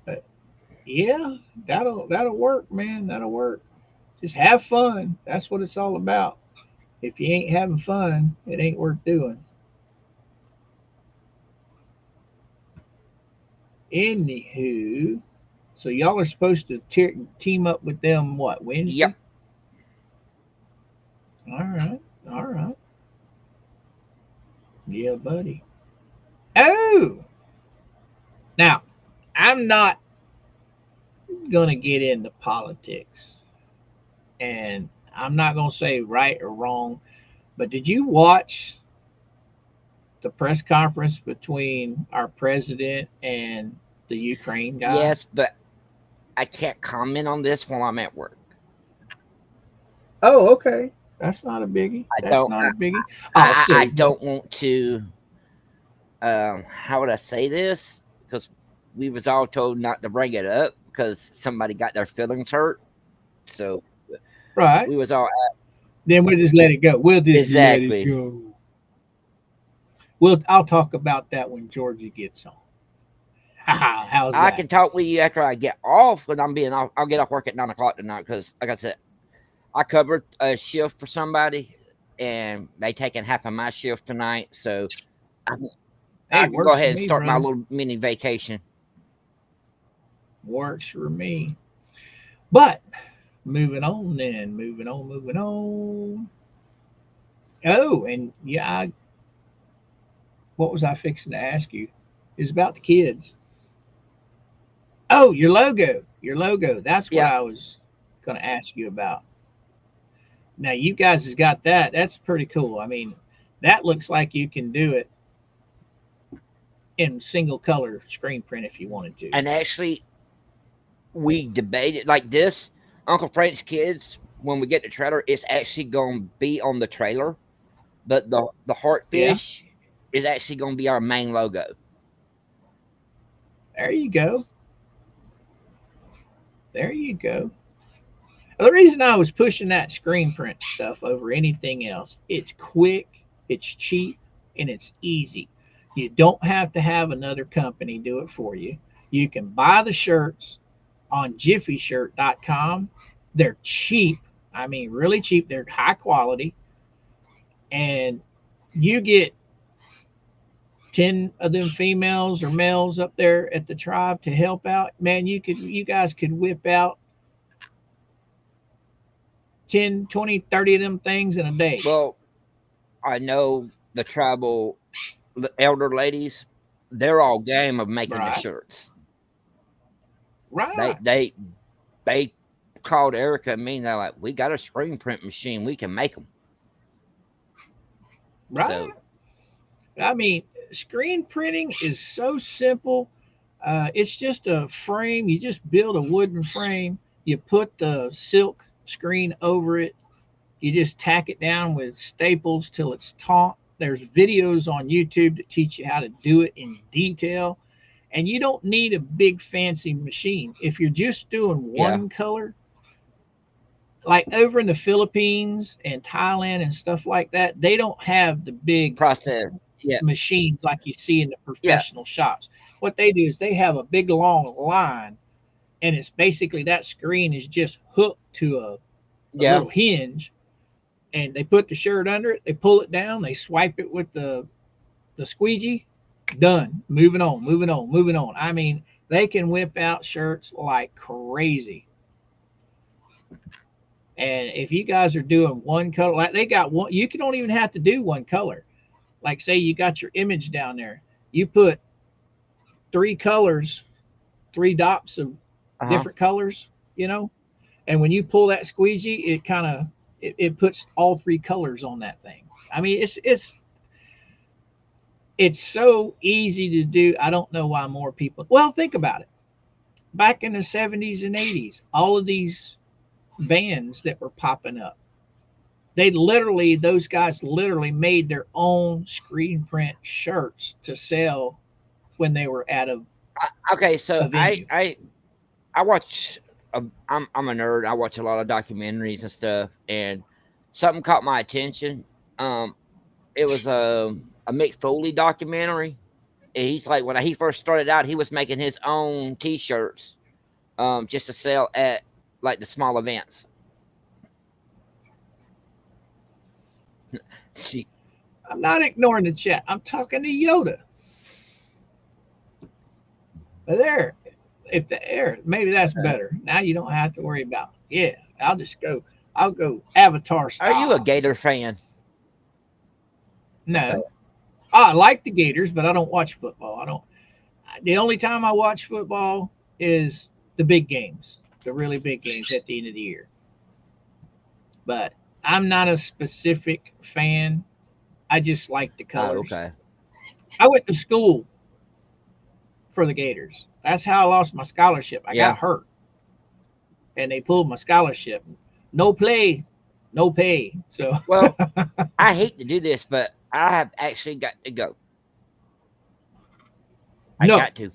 But yeah, that'll work, man. That'll work. Just have fun. That's what it's all about. If you ain't having fun, it ain't worth doing. Anywho, so y'all are supposed to team up with them what Yep. Wednesday? All right, all right, yeah, buddy. Oh, now I'm not gonna get into politics, and I'm not gonna say right or wrong. But did you watch the press conference between our president and the Ukraine guy? Yes, but I can't comment on this while I'm at work. Oh, okay. That's not a biggie. I That's don't. not a biggie. I'll I save you. don't want to. How would I say this? Because we was all told not to bring it up because somebody got their feelings hurt. So Right. we was all Then we'll just let it go. We'll just let it exactly. go. I'll talk about that when Georgie gets on. How's I that? can talk with you after I get off when I'm being off. I'll get off work at 9 o'clock tonight because, like I said, I covered a shift for somebody, and they taking half of my shift tonight. So I, Hey, I can go works for ahead and me, start my brother. little mini vacation. Works for me. But moving on then. Moving on, moving on. Oh, and yeah, what was I fixing to ask you? It's about the kids. Oh, your logo. Your logo. That's what Yeah, I was going to ask you about. Now, you guys has got that. That's pretty cool. I mean, That looks like you can do it in single color screen print if you wanted to. And actually, we debated like this. Uncle Frank's Kids, when we get the trailer, it's actually going to be on the trailer, but the Yeah, heartfish is actually going to be our main logo. there you go. There you go. The reason I was pushing that screen print stuff over anything else, it's quick, it's cheap, and it's easy. You don't have to have another company do it for you. You can buy the shirts on jiffyshirt.com. They're cheap. I mean, really cheap. They're high quality. And you get 10 of them females or males up there at the tribe to help out. Man, you guys could whip out 10, 20, 30 of them things in a day. Well, I know the tribal elder ladies, they're all game of making the Right. shirts. Right. They called Erica and me, and they're like, we got a screen print machine, we can make them. Right. So, I mean, screen printing is so simple. It's just a frame. You just build a wooden frame. You put the silk screen over it. You just tack it down with staples till it's taut. There's videos on YouTube that teach you how to do it in detail. And you don't need a big fancy machine. If you're just doing one color, like over in the Philippines and Thailand and stuff like that, they don't have the big process machines like you see in the professional shops. What they do is they have a big long line, and it's basically that screen is just hooked to a little hinge, and they put the shirt under it, they pull it down, they swipe it with the squeegee, done. Moving on, moving on, moving on. I mean, they can whip out shirts like crazy. And if you guys are doing one color, like they got one, you don't even have to do one color. Like say you got your image down there, you put 3 colors, 3 dots of different colors, and when you pull that squeegee, it kind of it puts all 3 colors on that thing. I mean, it's so easy to do. I don't know why more people. Well, think about it. Back in the 70s and 80s, all of these bands that were popping up, those guys literally made their own screen print shirts to sell when they were at a so venue. I watch I'm a nerd. I watch a lot of documentaries and stuff, and something caught my attention. It was a Mick Foley documentary. He's like, when he first started out, he was making his own T-shirts just to sell at like the small events. I'm not ignoring the chat. I'm talking to Yoda. There, maybe that's better. Now you don't have to worry about. Yeah, I'll go Avatar style. Are you a Gator fan? No. Okay. I like the Gators, but I don't watch football. I don't. The only time I watch football is the big games, the really big games at the end of the year. But I'm not a specific fan. I just like the colors. Okay. I went to school for the Gators. That's how I lost my scholarship. I got hurt, and they pulled my scholarship. No play, no pay. So, well, I hate to do this, but I have actually got to go. I got to.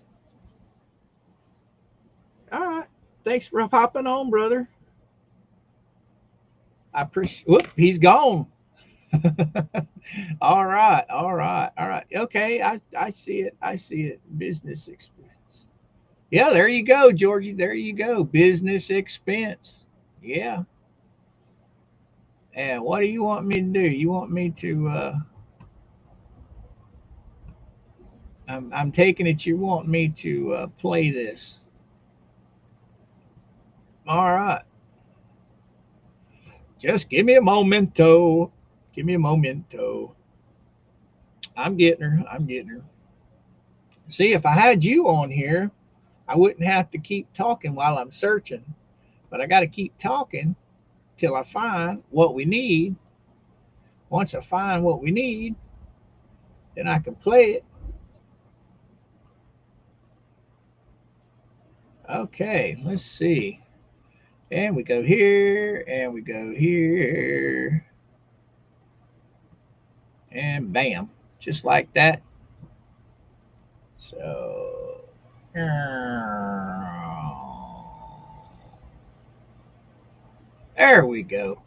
All right. Thanks for hopping on, brother. I appreciate. Whoop, he's gone. All right. Okay, I see it. Business expense. Yeah, there you go, Georgie. There you go. Business expense. Yeah. And what do you want me to do? You want me to? I'm taking it. You want me to play this? All right. Just give me a momento. Give me a momento. I'm getting her. See, if I had you on here, I wouldn't have to keep talking while I'm searching. But I got to keep talking till I find what we need. Once I find what we need, then I can play it. Okay, let's see. And we go here, and we go here, and bam, just like that. So, there we go.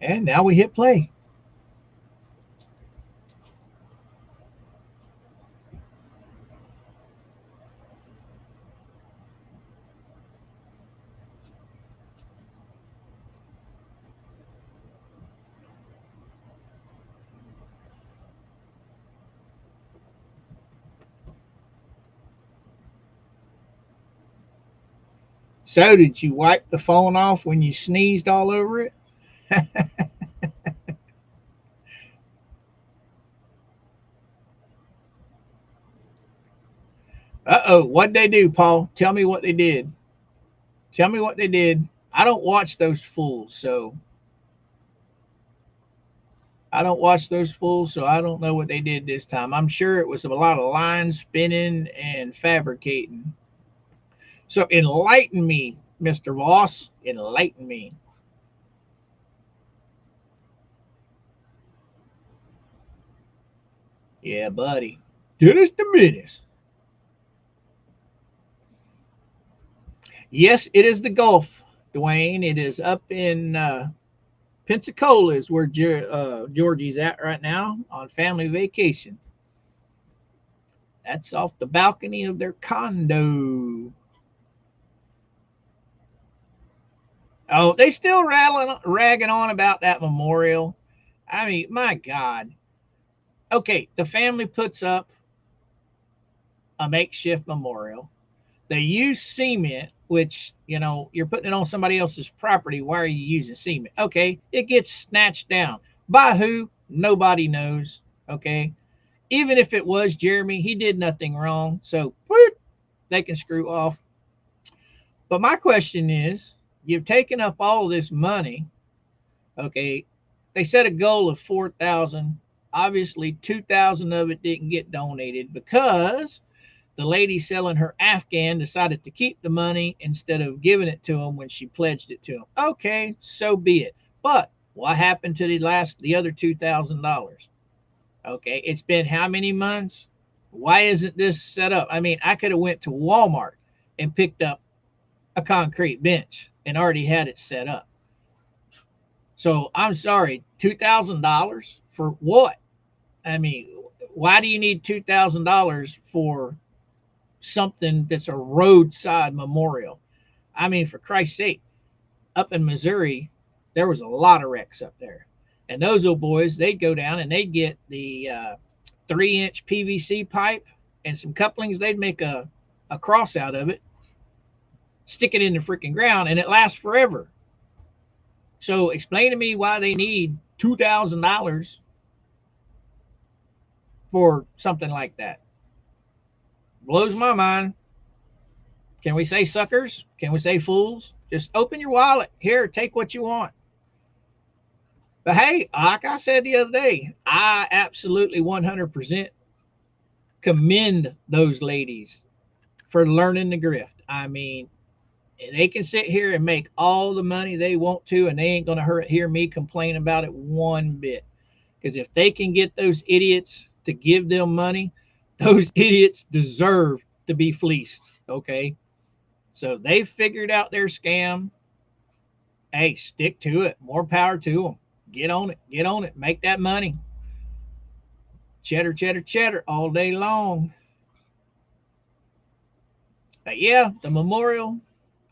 And now we hit play. So, did you wipe the phone off when you sneezed all over it? Uh-oh, what'd they do, Paul? Tell me what they did. Tell me what they did. I don't watch those fools, so I don't know what they did this time. I'm sure it was a lot of line spinning and fabricating. So enlighten me, Mr. Voss. Enlighten me. Yeah, buddy. Dennis the Menace. Yes, it is the Gulf, Dwayne. It is up in Pensacola is where Georgie's at right now on family vacation. That's off the balcony of their condo. Oh, they still ragging on about that memorial. I mean, my God. Okay, the family puts up a makeshift memorial. They use cement, which, you're putting it on somebody else's property. Why are you using cement? Okay, it gets snatched down. By who? Nobody knows. Okay. Even if it was Jeremy, he did nothing wrong. So they can screw off. But my question is, you've taken up all this money. Okay. They set a goal of 4,000. Obviously, 2,000 of it didn't get donated because the lady selling her Afghan decided to keep the money instead of giving it to him when she pledged it to him. Okay, so be it. But what happened to the other $2,000? Okay, it's been how many months? Why isn't this set up? I mean, I could have went to Walmart and picked up a concrete bench and already had it set up. So I'm sorry, $2,000 for what? I mean, why do you need $2,000 for something that's a roadside memorial? I mean, for Christ's sake, up in Missouri, there was a lot of wrecks up there. And those old boys, they'd go down and they'd get the 3-inch PVC pipe and some couplings. They'd make a cross out of it, stick it in the freaking ground, and it lasts forever. So explain to me why they need $2,000 for something like that. Blows my mind. Can we say suckers? Can we say fools? Just open your wallet. Here, take what you want. But hey, like I said the other day, I absolutely 100% commend those ladies for learning the grift. I mean, they can sit here and make all the money they want to, and they ain't going to hear me complain about it one bit. Because if they can get those idiots to give them money, those idiots deserve to be fleeced. Okay. So they figured out their scam. Hey, stick to it. More power to them. Get on it. Get on it. Make that money. Cheddar, cheddar, cheddar all day long. But yeah, the memorial,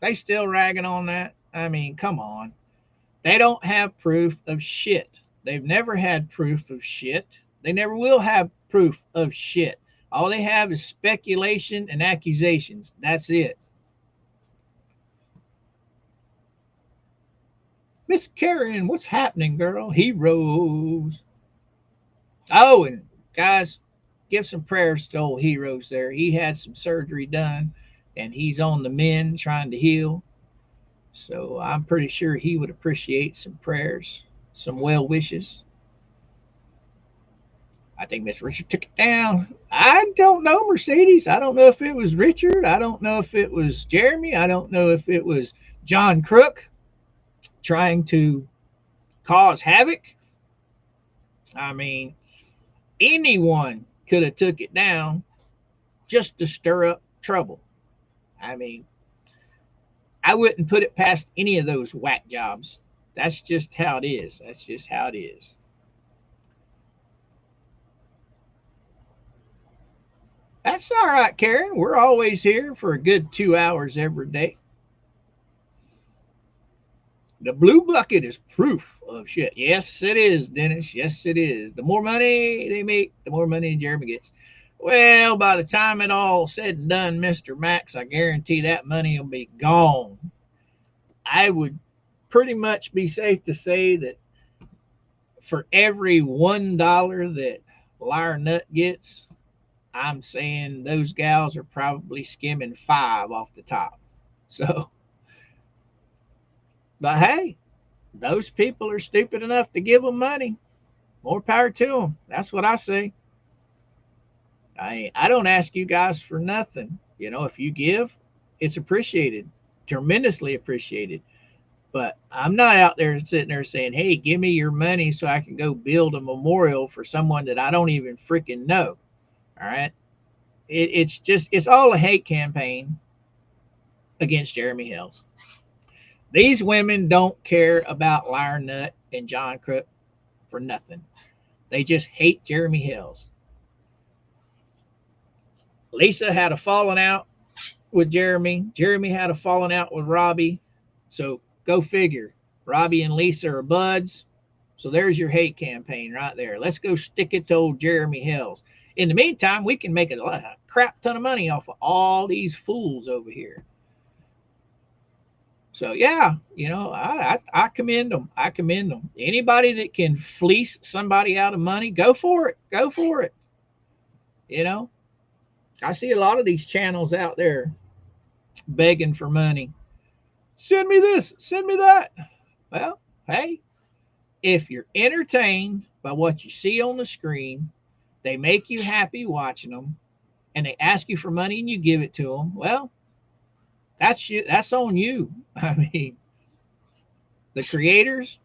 they still ragging on that. I mean, come on. They don't have proof of shit. They've never had proof of shit. They never will have proof of shit. All they have is speculation and accusations. That's it. Miss Karen, what's happening, girl? Heroes. Oh, and guys, give some prayers to old Heroes there. He had some surgery done, and he's on the mend trying to heal. So I'm pretty sure he would appreciate some prayers, some well wishes. I think Miss Richard took it down. I don't know, Mercedes. I don't know if it was Richard. I don't know if it was Jeremy. I don't know if it was John Crook trying to cause havoc. I mean, anyone could have took it down just to stir up trouble. I mean, I wouldn't put it past any of those whack jobs. That's just how it is. That's just how it is. That's all right, Karen. We're always here for a good 2 hours every day. The blue bucket is proof of shit. Yes, it is, Dennis. Yes, it is. The more money they make, the more money Jeremy gets. Well, by the time it all said and done, Mr. Max, I guarantee that money will be gone. I would pretty much be safe to say that for every $1 that Liar Nut gets, I'm saying those gals are probably skimming 5 off the top. So, but hey, those people are stupid enough to give them money. More power to them. That's what I say. I don't ask you guys for nothing. You know, if you give, it's appreciated, tremendously appreciated. But I'm not out there sitting there saying, hey, give me your money so I can go build a memorial for someone that I don't even freaking know. All right. It's all a hate campaign against Jeremy Hills. These women don't care about Liar Nut and John Crook for nothing. They just hate Jeremy Hills. Lisa had a falling out with Jeremy. Jeremy had a falling out with Robbie. So go figure. Robbie and Lisa are buds. So there's your hate campaign right there. Let's go stick it to old Jeremy Hills. In the meantime, we can make a crap ton of money off of all these fools over here. So yeah, you know, I commend them. I commend them. Anybody that can fleece somebody out of money, go for it. Go for it. You know, I see a lot of these channels out there begging for money. Send me this, send me that. Well, hey, if you're entertained by what you see on the screen, they make you happy watching them, and they ask you for money and you give it to them, well, that's you. That's on you. I mean, the creators,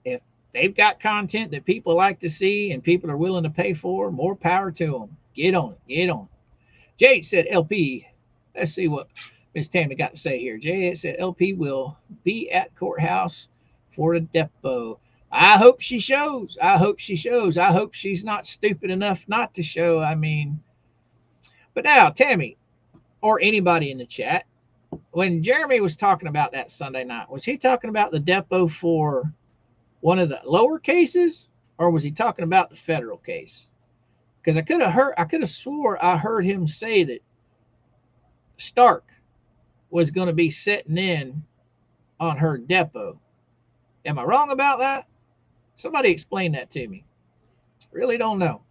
if they've got content that people like to see and people are willing to pay for, more power to them. Get on it. Get on it. Jade said LP. Let's see what Miss Tammy got to say here. Jade said LP will be at courthouse for the depot. I hope she shows. I hope she shows. I hope she's not stupid enough not to show. I mean, but now, Tammy, or anybody in the chat, when Jeremy was talking about that Sunday night, was he talking about the depot for one of the lower cases, or was he talking about the federal case? Because I could have swore I heard him say that Stark was going to be sitting in on her depot. Am I wrong about that? Somebody explain that to me. Really don't know.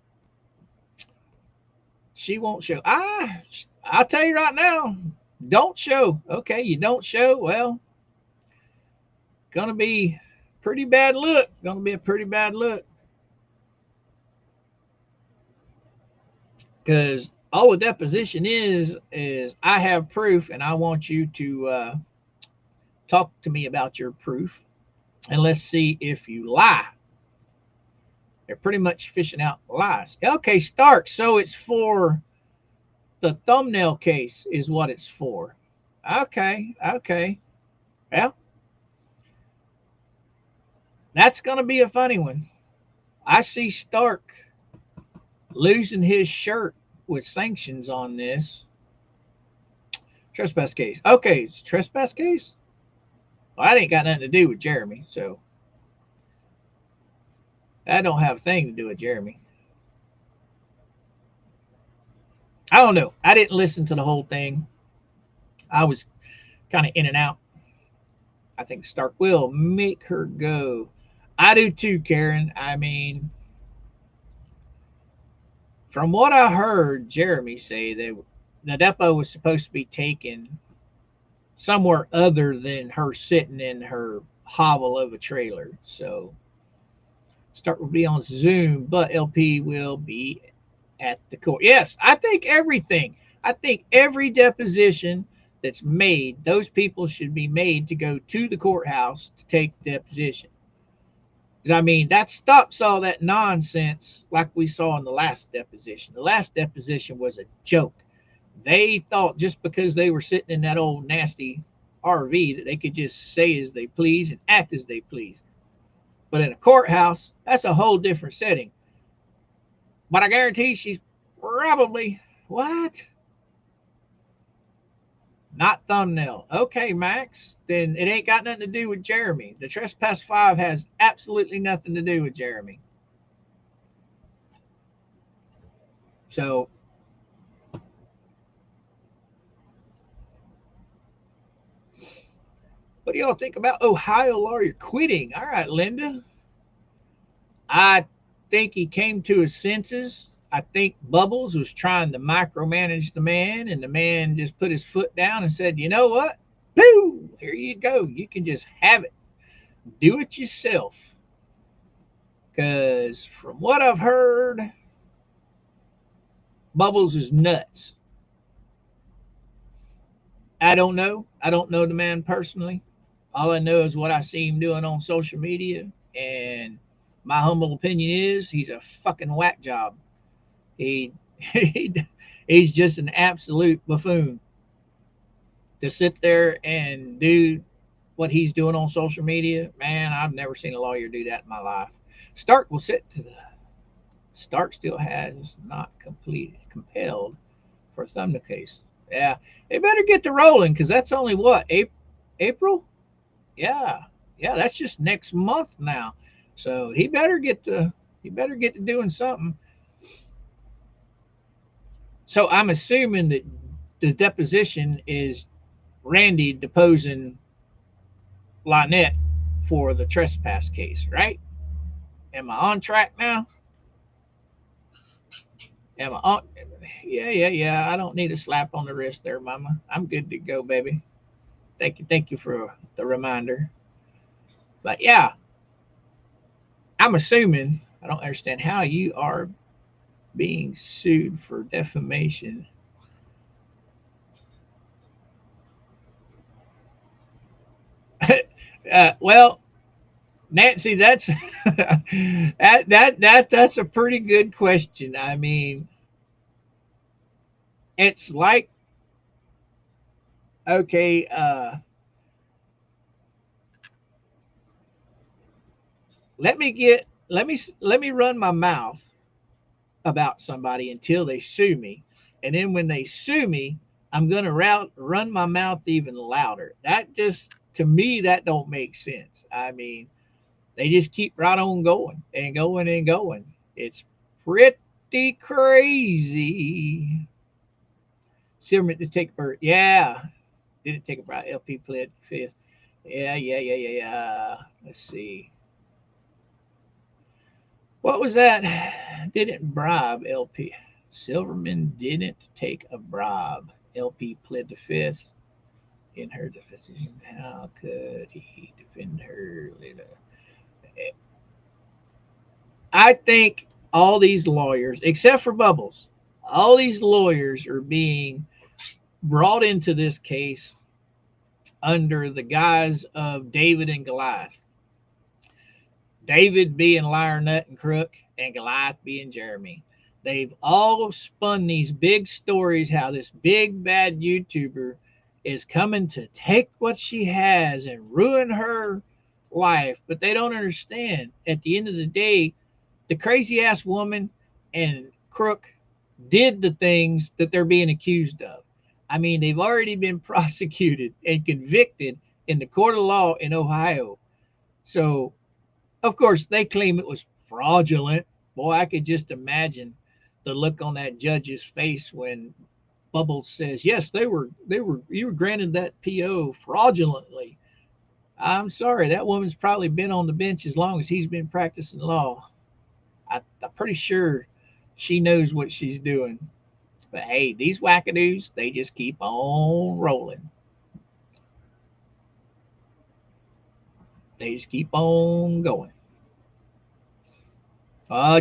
She won't show. I'll tell you right now, don't show. Okay, you don't show. Well, gonna be pretty bad look. Gonna be a pretty bad look. Because all a deposition is I have proof and I want you to talk to me about your proof. And let's see if you lie. They're pretty much fishing out lies. Okay, Stark. So it's for the thumbnail case is what it's for. Okay, okay. Well, that's going to be a funny one. I see Stark losing his shirt with sanctions on this. Trespass case. Okay, it's a trespass case? Well, that ain't got nothing to do with Jeremy, so that don't have a thing to do with Jeremy. I don't know. I didn't listen to the whole thing. I was kind of in and out. I think Stark will make her go. I do too, Karen. I mean, from what I heard Jeremy say, that the depot was supposed to be taken somewhere other than her sitting in her hovel of a trailer. So Start will be on Zoom, but LP will be at the court. Yes, I think everything. I think every deposition that's made, those people should be made to go to the courthouse to take the deposition. I mean, that stops all that nonsense like we saw in the last deposition. The last deposition was a joke. They thought just because they were sitting in that old nasty RV that they could just say as they please and act as they please. But in a courthouse, that's a whole different setting. But I guarantee she's probably, what? Not thumbnail. Okay, Max. Then it ain't got nothing to do with Jeremy. The Trespass 5 has absolutely nothing to do with Jeremy. So, what do y'all think about Ohio lawyer quitting? All right, Linda. I think he came to his senses. I think Bubbles was trying to micromanage the man, and the man just put his foot down and said, you know what? Boo! Here you go. You can just have it. Do it yourself. Because from what I've heard, Bubbles is nuts. I don't know. I don't know the man personally. All I know is what I see him doing on social media. And my humble opinion is he's a fucking whack job. He, he he's just an absolute buffoon to sit there and do what he's doing on social media. Man, I've never seen a lawyer do that in my life. Stark will sit to the Stark still has not compelled for a thumbnail case. Yeah, they better get to rolling because that's only what, April? Yeah, that's just next month now. So he better get to doing something. So I'm assuming that the deposition is Randy deposing Lynette for the trespass case, right? Am I on track now? Am I on? Yeah. I don't need a slap on the wrist there, Mama. I'm good to go, baby. Thank you for the reminder. But yeah, I'm assuming I don't understand how you are being sued for defamation. Well, Nancy, that's that's a pretty good question. I mean, it's like, okay, let me run my mouth about somebody until they sue me, and then when they sue me, I'm gonna run my mouth even louder. That just, to me, that don't make sense. I mean, they just keep right on going and going and going. It's pretty crazy. Silverman to take a bird. Yeah. Didn't take a bribe. LP pled fifth. Yeah. Let's see. What was that? Didn't bribe LP. Silverman didn't take a bribe. LP pled the fifth in her decision. How could he defend her later? I think all these lawyers, except for Bubbles, all these lawyers are being brought into this case under the guise of David and Goliath. David being liar, nut, and crook, and Goliath being Jeremy. They've all spun these big stories how this big bad YouTuber is coming to take what she has and ruin her life. But they don't understand. At the end of the day, the crazy ass woman and crook did the things that they're being accused of. I mean, they've already been prosecuted and convicted in the court of law in Ohio. So, of course, they claim it was fraudulent. Boy, I could just imagine the look on that judge's face when Bubbles says, "Yes, you were granted that PO fraudulently." I'm sorry, that woman's probably been on the bench as long as he's been practicing law. I'm pretty sure she knows what she's doing. But hey, these wackadoos, they just keep on rolling. They just keep on going.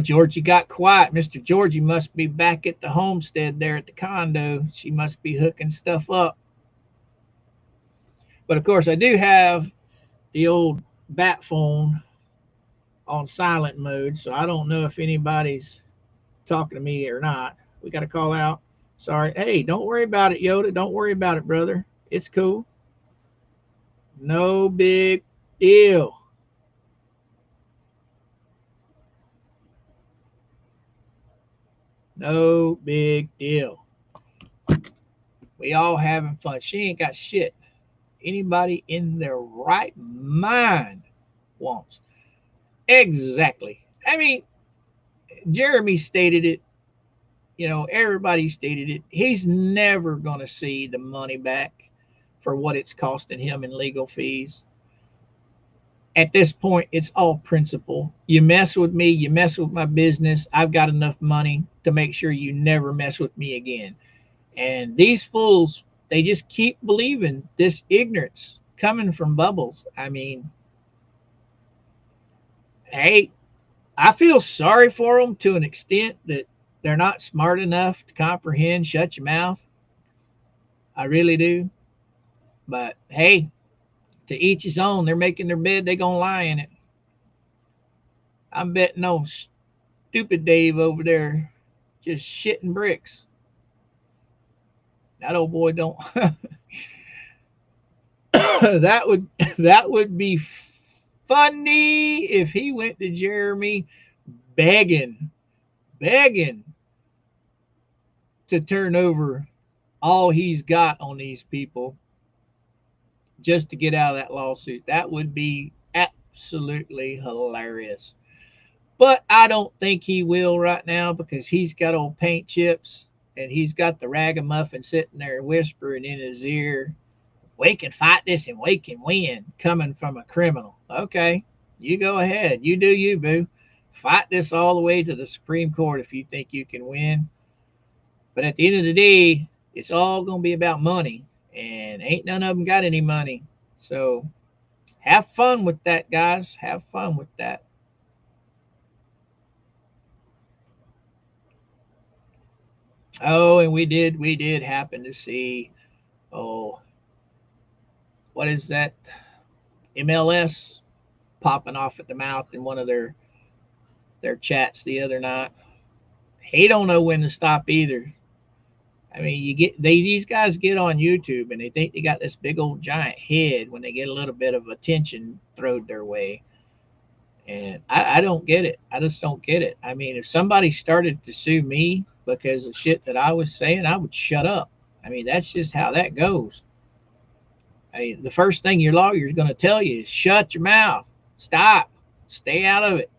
Georgie got quiet. Mr. Georgie must be back at the homestead there at the condo. She must be hooking stuff up. But of course, I do have the old bat phone on silent mode, so I don't know if anybody's talking to me or not. We got to call out. Sorry. Hey, don't worry about it, Yoda. Don't worry about it, brother. It's cool. No big deal. No big deal. We all having fun. She ain't got shit anybody in their right mind wants. Exactly. I mean, Jeremy stated it. Everybody stated it. He's never going to see the money back for what it's costing him in legal fees. At this point, it's all principle. You mess with me, you mess with my business, I've got enough money to make sure you never mess with me again. And these fools, they just keep believing this ignorance coming from Bubbles. I mean, hey, I feel sorry for them to an extent that they're not smart enough to comprehend shut your mouth. I really do. But hey, to each his own. They're making their bed, they're going to lie in it. I'm betting on stupid Dave over there just shitting bricks. That old boy don't. that would be funny if he went to Jeremy begging to turn over all he's got on these people just to get out of that lawsuit. That would be absolutely hilarious. But I don't think he will right now because he's got old paint chips and he's got the ragamuffin sitting there whispering in his ear, we can fight this and we can win, coming from a criminal. Okay, you go ahead. You do you, boo. Fight this all the way to the Supreme Court if you think you can win. But at the end of the day, it's all going to be about money. And ain't none of them got any money. So have fun with that, guys. Have fun with that. Oh, and we did happen to see, what is that? MLS popping off at the mouth in one of their chats the other night. He don't know when to stop either. I mean, these guys get on YouTube and they think they got this big old giant head when they get a little bit of attention thrown their way. And I don't get it. I just don't get it. I mean, if somebody started to sue me because of shit that I was saying, I would shut up. I mean, that's just how that goes. I mean, the first thing your lawyer is going to tell you is shut your mouth. Stop. Stay out of it.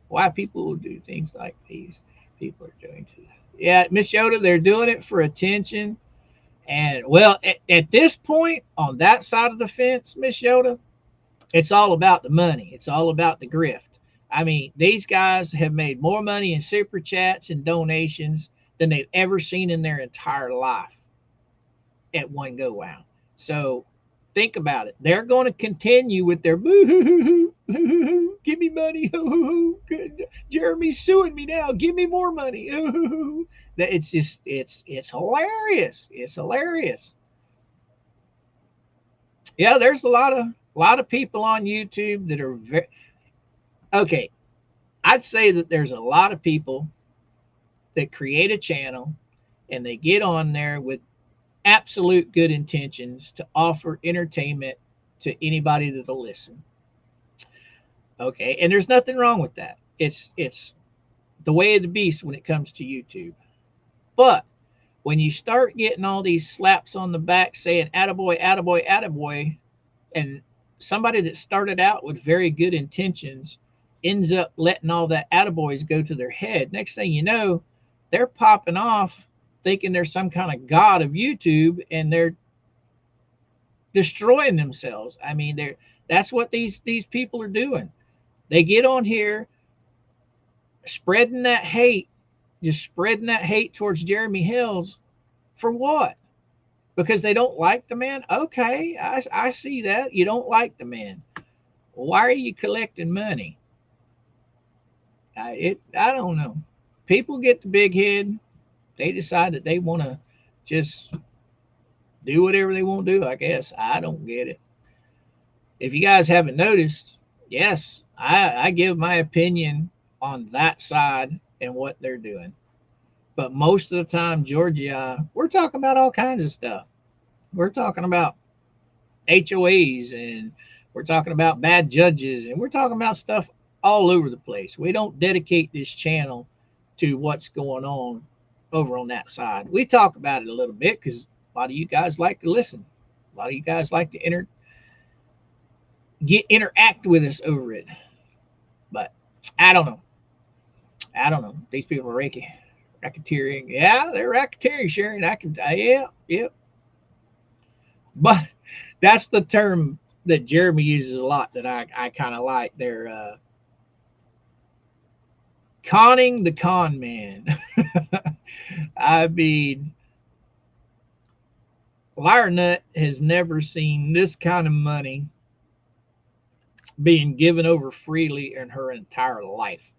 Why people will do things like these people are doing to them. Yeah, Miss Yoda, they're doing it for attention. And well, at this point on that side of the fence, Miss Yoda, it's all about the money. It's all about the grift. I mean, these guys have made more money in super chats and donations than they've ever seen in their entire life at one go round. So think about it. They're going to continue with their boo-hoo-hoo, give me money. Jeremy's suing me now. Give me more money. It's just, it's hilarious. It's hilarious. Yeah, there's a lot of people on YouTube that are very okay. I'd say that there's a lot of people that create a channel and they get on there with absolute good intentions to offer entertainment to anybody that'll listen. Okay, and there's nothing wrong with that. It's the way of the beast when it comes to YouTube. But when you start getting all these slaps on the back saying attaboy, attaboy, attaboy, and somebody that started out with very good intentions ends up letting all that attaboys go to their head, next thing you know, they're popping off thinking they're some kind of god of YouTube and they're destroying themselves. I mean, that's what these people are doing. They get on here spreading that hate, just spreading that hate towards Jeremy Hills for what? Because they don't like the man? Okay, I see that. You don't like the man. Why are you collecting money? I don't know. People get the big head. They decide that they want to just do whatever they want to do. I guess I don't get it. If you guys haven't noticed, yes, I give my opinion on that side and what they're doing. But most of the time, Georgia, we're talking about all kinds of stuff. We're talking about HOAs, and we're talking about bad judges, and we're talking about stuff all over the place. We don't dedicate this channel to what's going on over on that side. We talk about it a little bit because a lot of you guys like to listen. A lot of you guys like to interact with us over it. But I don't know. I don't know. These people are racketeering. Yeah, they're racketeering, Sharon. Yeah. But that's the term that Jeremy uses a lot that I kind of like. They're conning the con man. I mean, Lyra Nut has never seen this kind of money being given over freely in her entire life.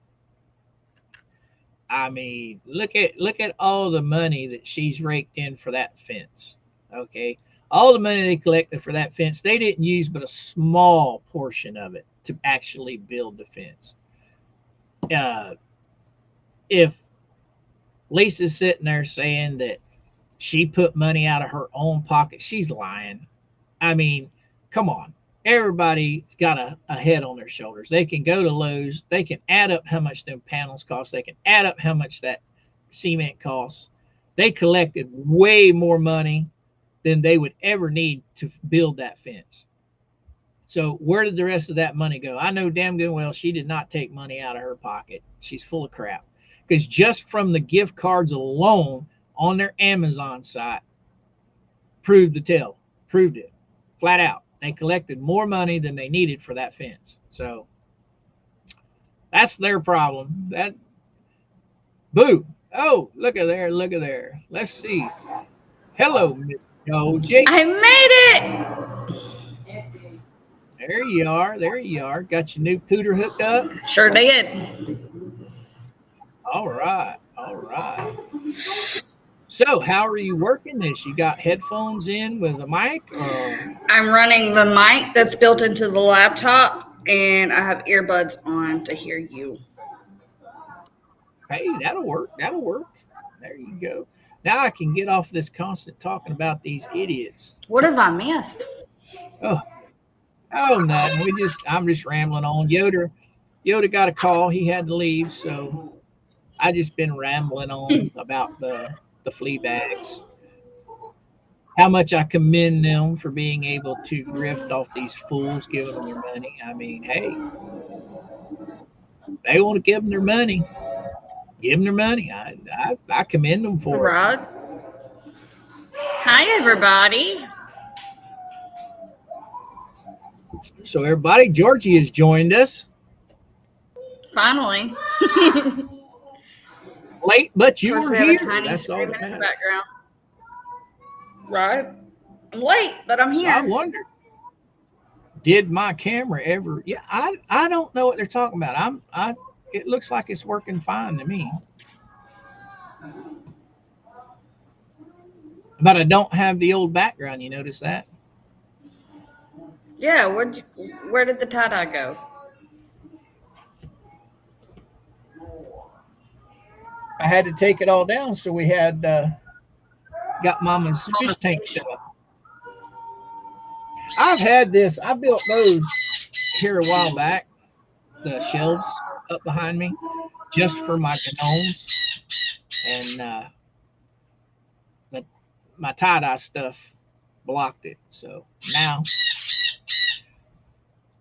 I mean, look at all the money that she's raked in for that fence. Okay. All the money they collected for that fence, they didn't use but a small portion of it to actually build the fence. If Lisa's sitting there saying that she put money out of her own pocket, she's lying. I mean, come on. Everybody's got a head on their shoulders. They can go to Lowe's. They can add up how much them panels cost. They can add up how much that cement costs. They collected way more money than they would ever need to build that fence. So where did the rest of that money go? I know damn good well she did not take money out of her pocket. She's full of crap. Because just from the gift cards alone on their Amazon site, proved it flat out. They collected more money than they needed for that fence. So that's their problem. That boo. Oh, look at there. Let's see. Hello, Miss Georgie. I made it. There you are. Got your new pooter hooked up? Sure did. All right. So how are you working this? You got headphones in with a mic? Or? I'm running the mic that's built into the laptop, and I have earbuds on to hear you. Hey, that'll work. There you go. Now I can get off this constant talking about these idiots. What have I missed? Oh, nothing. I'm just rambling on. Yoda got a call. He had to leave, so I just been rambling on about the flea bags. How much I commend them for being able to grift off these fools giving them their money. I mean, hey, they want to give them their money. Give them their money. I commend them for it. Hi, everybody. So everybody, Georgie has joined us. Finally. Late, but you were here. That's all that matters. Background. Right. I'm late, but I'm here. I wondered, did my camera ever? Yeah, I don't know what they're talking about. It looks like it's working fine to me. But I don't have the old background. You notice that? Yeah. Where did the tie-dye go? I had to take it all down, so we had got Mama's fish tank set up. I've had this. I built those here a while back. The shelves up behind me, just for my gnomes, and my tie-dye stuff blocked it. So now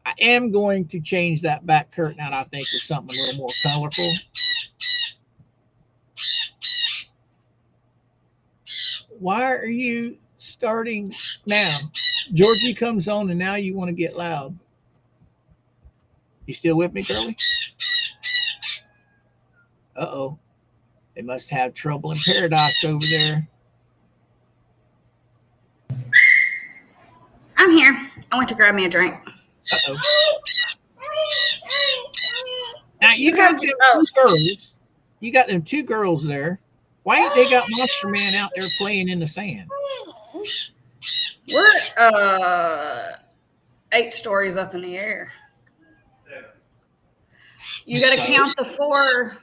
I am going to change that back curtain out, I think, with something a little more colorful. Why are you starting now? Georgie comes on and now you want to get loud. You still with me, Curly? Uh-oh. They must have trouble in paradise over there. I'm here. I went to grab me a drink. Uh-oh. Now you got them two girls. You got them two girls there. Why ain't they got Monster Man out there playing in the sand? We're 8 stories up in the air. You got to count the 4.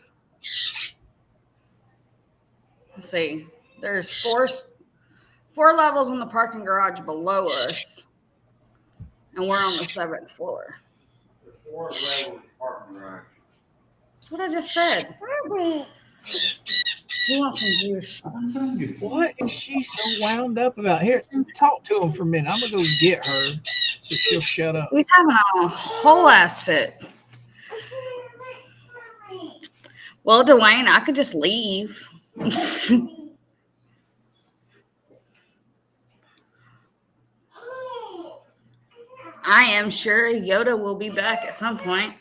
Let's see. There's 4 levels in the parking garage below us, and we're on the 7th floor. There's 4 levels parking garage. That's what I just said. He wants some juice. What is she so wound up about? Here, talk to him for a minute. I'm gonna go get her so she'll shut up. He's having a whole ass fit. Well, Dwayne, I could just leave. I am sure Yoda will be back at some point.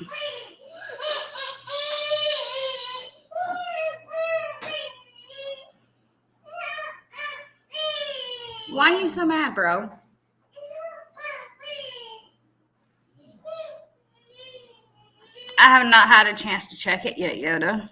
Why are you so mad, bro? I have not had a chance to check it yet, Yoda.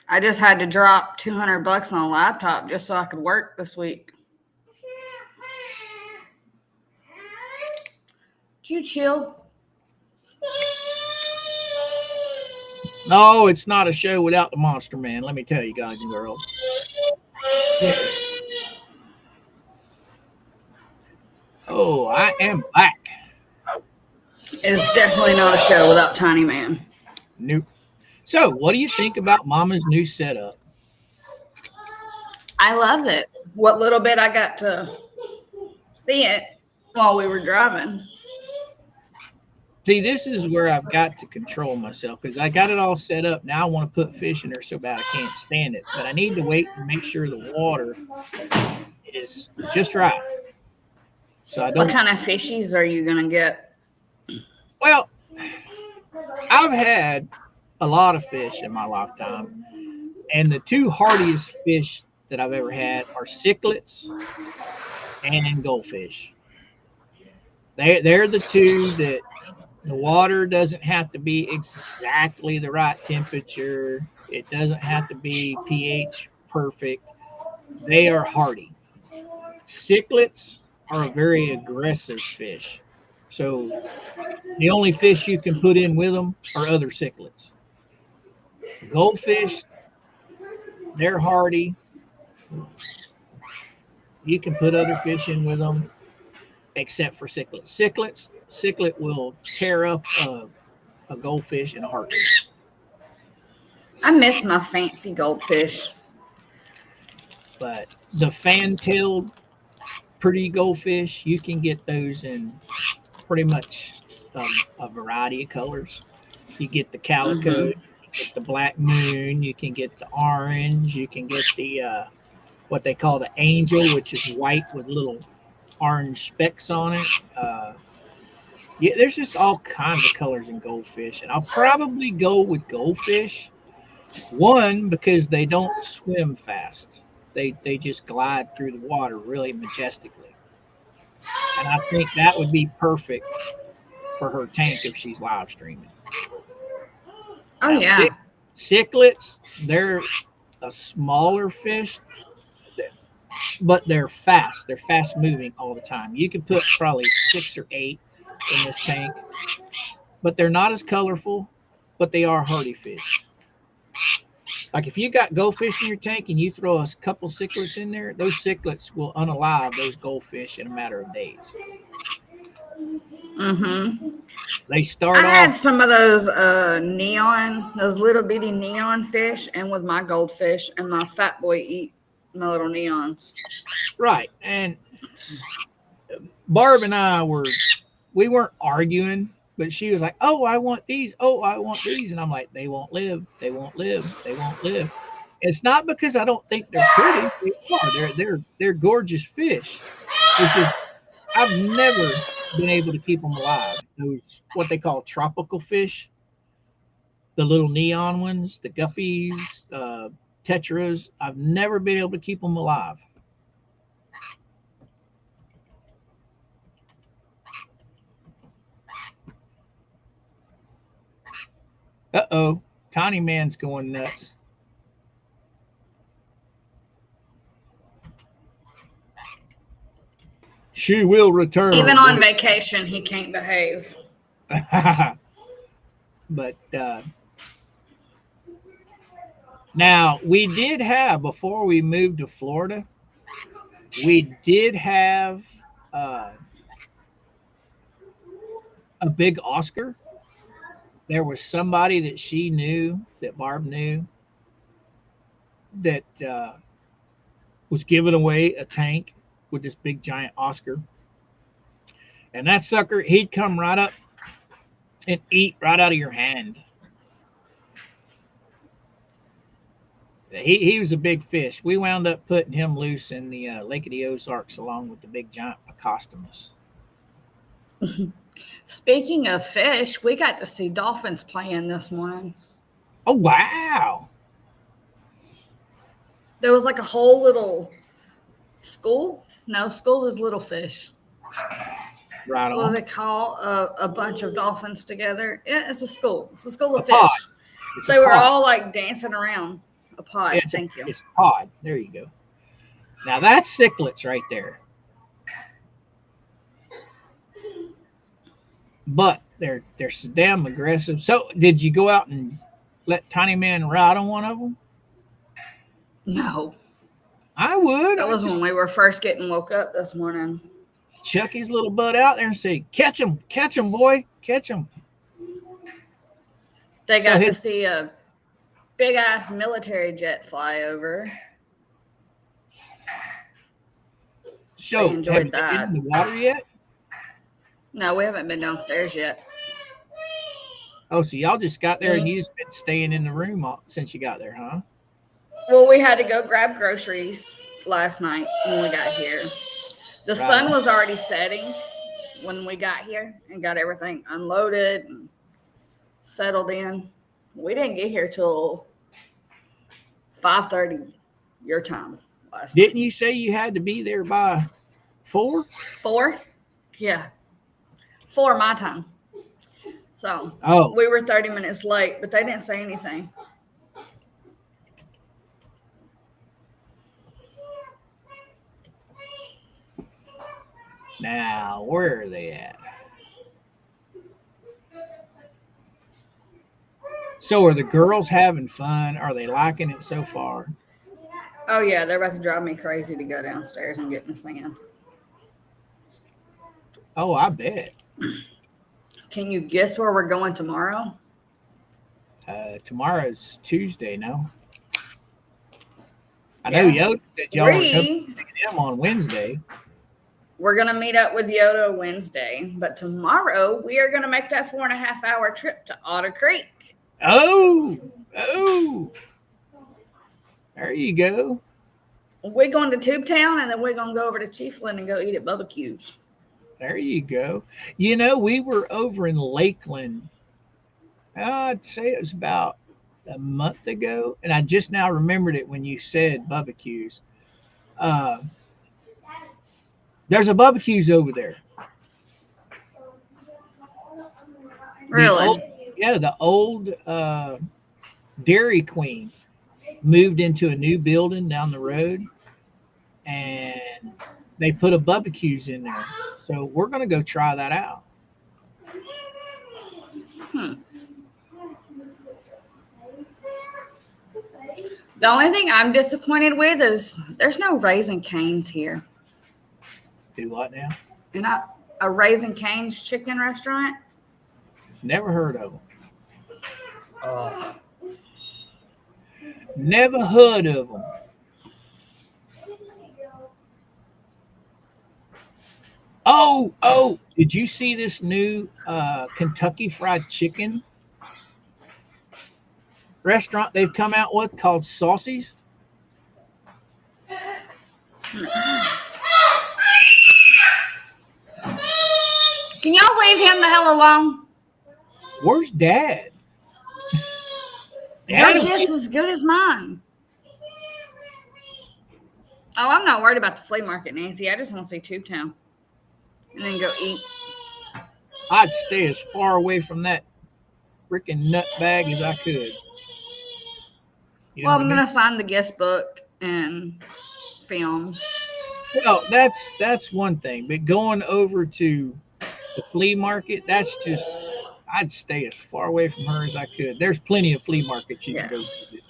I just had to drop $200 on a laptop just so I could work this week. Did you chill? No, it's not a show without the Monster Man. Let me tell you, guys and girls. Oh, I am back. It is definitely not a show without Tiny Man. Nope. So, what do you think about Mama's new setup? I love it. What little bit I got to see it while we were driving. See, this is where I've got to control myself because I got it all set up. Now I want to put fish in there so bad I can't stand it. But I need to wait and make sure the water is just right. So I don't. What kind of fishies are you going to get? Well, I've had a lot of fish in my lifetime. And the 2 hardiest fish that I've ever had are cichlids and goldfish. They're the 2 that the water doesn't have to be exactly the right temperature. It doesn't have to be pH perfect. They are hardy. Cichlids are a very aggressive fish. So the only fish you can put in with them are other cichlids. Goldfish, they're hardy. You can put other fish in with them, except for cichlids. Cichlid will tear up a goldfish in a heartbeat. I miss my fancy goldfish. But the fan-tailed pretty goldfish, you can get those in pretty much a variety of colors. You get the calico, you get the black moon, you can get the orange, you can get the what they call the angel, which is white with little orange specks on it. Yeah, there's just all kinds of colors in goldfish, and I'll probably go with goldfish. One, because they don't swim fast; they just glide through the water really majestically, and I think that would be perfect for her tank if she's live streaming. Oh, Now, yeah. Cichlids, they're a smaller fish, but they're fast. They're fast moving all the time. You can put probably 6 or 8 in this tank, but they're not as colorful, but they are hardy fish. Like if you got goldfish in your tank and you throw a couple cichlids in there, those cichlids will unalive those goldfish in a matter of days. They start I had off. some of those those little bitty neon fish, and with my goldfish, and my fat boy eat my little neons. Right. And Barb and I we weren't arguing, but she was like, "Oh, I want these. Oh, I want these." And I'm like, "They won't live. They won't live. They won't live." It's not because I don't think they're pretty. They are. They're gorgeous fish. It's just I've never been able to keep them alive. Those what they call tropical fish, the little neon ones, the guppies, tetras. I've never been able to keep them alive. Uh-oh, Tiny Man's going nuts. She will return. Even on vacation, he can't behave. But now we did have, before we moved to Florida, we did have a big Oscar. There was somebody that she knew, that Barb knew, that was giving away a tank with this big giant Oscar. And that sucker, he'd come right up and eat right out of your hand. He was a big fish. We wound up putting him loose in the Lake of the Ozarks along with the big giant Picostomus. Speaking of fish, we got to see dolphins playing this morning. Oh, wow. There was like a whole little school. No, school is little fish. Right on. What do they call a bunch of dolphins together? Yeah, it's a school. It's a school of A pod. fish. It's They a were pod. all like dancing around a pod. Thank you. It's a pod. There you go. Now that's cichlids right there. But they're so damn aggressive. So did you go out and let Tiny Man ride on one of them? No. I would. That was when we were first getting woke up this morning. Chuck his little butt out there and say, catch him, boy, catch him. They got to see a big ass military jet fly over. So, They enjoyed have you that. been in the water yet? No, we haven't been downstairs yet. Oh, so y'all just got there and you've been staying in the room since you got there, huh? Well, we had to go grab groceries last night when we got here. The sun was already setting when we got here and got everything unloaded and settled in. We didn't get here till 5:30 your time last Didn't night. you say you had to be there by 4? 4? Yeah. 4 my time. So Oh, we were 30 minutes late, but they didn't say anything. now where are they at? So are the girls having fun? Are they liking it so far? Oh, yeah, they're about to drive me crazy to go downstairs and get in the sand. Oh, I bet. Can you guess where we're going tomorrow? Tomorrow's Tuesday, no? I know Yoda said y'all were coming to him on Wednesday. We're going to meet up with Yoda Wednesday, but tomorrow we are going to make that 4.5-hour trip to Otter Creek. Oh, there you go. We're going to Tubetown, and then we're going to go over to Chiefland and go eat at Bubba Q's. There you go. You know, we were over in Lakeland. I'd say it was about a month ago, and I just now remembered it when you said Bubba Q's. There's a Bubba Q's over there. Really? The old Dairy Queen moved into a new building down the road, and they put a Bubba Q's in there. So we're going to go try that out. The only thing I'm disappointed with is there's no Raising Cane's here. Do what now? Not a Raising Cane's chicken restaurant. Never heard of them. Never heard of them. Oh, did you see this new Kentucky Fried Chicken restaurant they've come out with called Saucy's? Can y'all leave him the hell alone? Where's Dad? Your guess is as good as mine. Oh, I'm not worried about the flea market, Nancy. I just want to see Tube Town and then go eat. I'd stay as far away from that freaking nut bag as I could. You know Well, what I'm I mean? gonna sign the guest book and film. Well, that's one thing, but going over to the flea market, that's just I'd stay as far away from her as I could. There's plenty of flea markets you can go visit.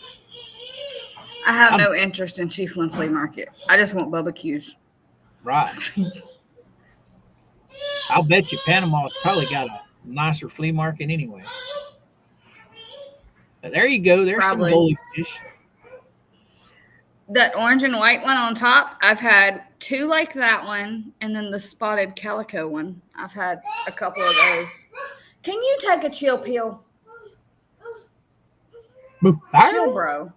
I have I'm- no interest in Chiefland Flea Market. I just want barbecues. Right. I'll bet you Panama's probably got a nicer flea market anyway. But there you go. There's Probably. some bully fish. That orange and white one on top, I've had 2 like that one, and then the spotted calico one. I've had a couple of those. Can you take a chill pill? Chill, bro.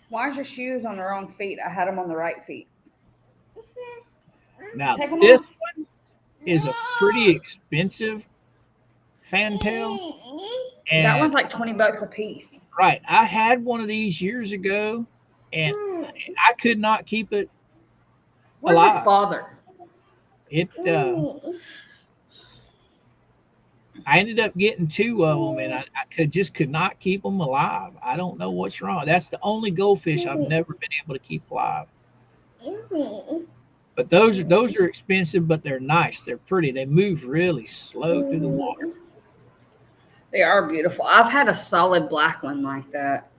Why's your shoes on the wrong feet? I had them on the right feet. Now Take 'em this off. one is a pretty expensive fantail. And That one's like $20 a piece. right, I had one of these years ago, and I could not keep it Where's alive. your father? I ended up getting 2 of them, and I could not keep them alive. I don't know what's wrong. That's the only goldfish I've never been able to keep alive. But those are expensive, but they're nice. They're pretty. They move really slow through the water. They are beautiful. I've had a solid black one like that.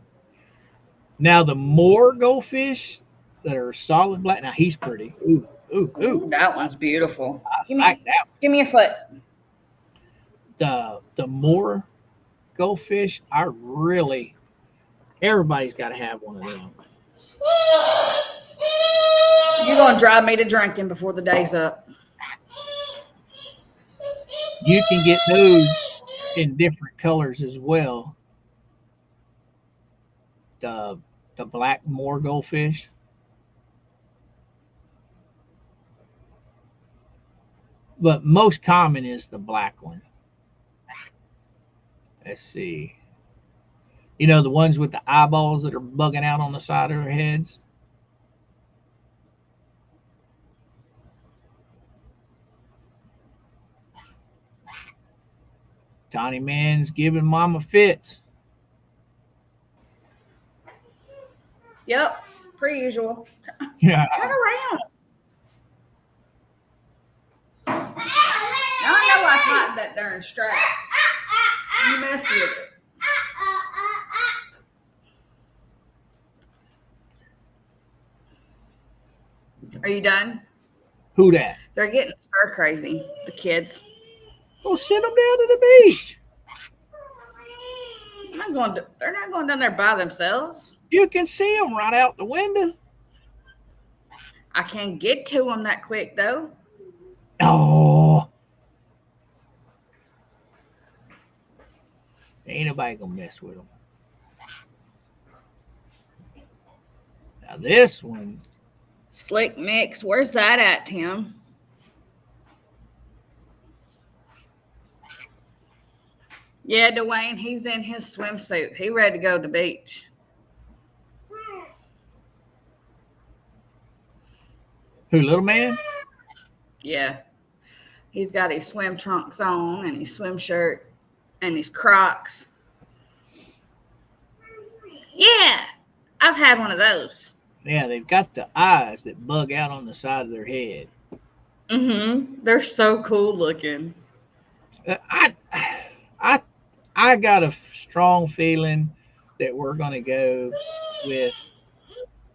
Now the more goldfish that are solid black. Now he's pretty. Ooh, ooh, ooh. That one's beautiful. I like that. Give me a foot. The more goldfish, everybody's got to have one of them. You're going to drive me to drinking before the day's up. You can get those in different colors as well. The black moor goldfish. But most common is the black one. Let's see. You know, the ones with the eyeballs that are bugging out on the side of their heads. Tiny Man's giving Mama fits. Yep, per usual. Yeah. Turn around. Now I know I tightened that darn strap. You messed with it. Are you done? Who that? They're getting stir crazy, the kids. Well, send them down to the beach. They're not going down there by themselves. You can see them right out the window. I can't get to them that quick, though. Oh. Ain't nobody gonna mess with them. Now this one. Slick Mix. Where's that at, Tim? Yeah, Dwayne, he's in his swimsuit. He ready to go to the beach. Who, little man? Yeah. He's got his swim trunks on and his swim shirt and his Crocs. Yeah, I've had one of those. Yeah, they've got the eyes that bug out on the side of their head. Mm-hmm. They're so cool looking. I got a strong feeling that we're going to go with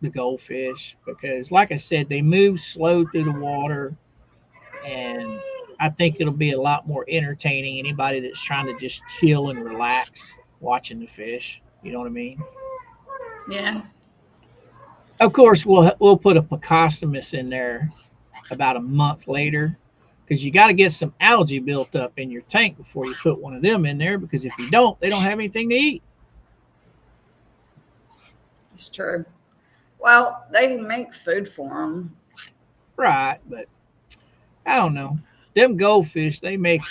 the goldfish because, like I said, they move slow through the water, and I think it'll be a lot more entertaining. Anybody that's trying to just chill and relax watching the fish, you know what I mean? Yeah. Of course, we'll put a Picostomus in there about a month later because you got to get some algae built up in your tank before you put one of them in there, because if you don't, they don't have anything to eat. It's true. Well, they make food for them. Right, but I don't know. Them goldfish, they make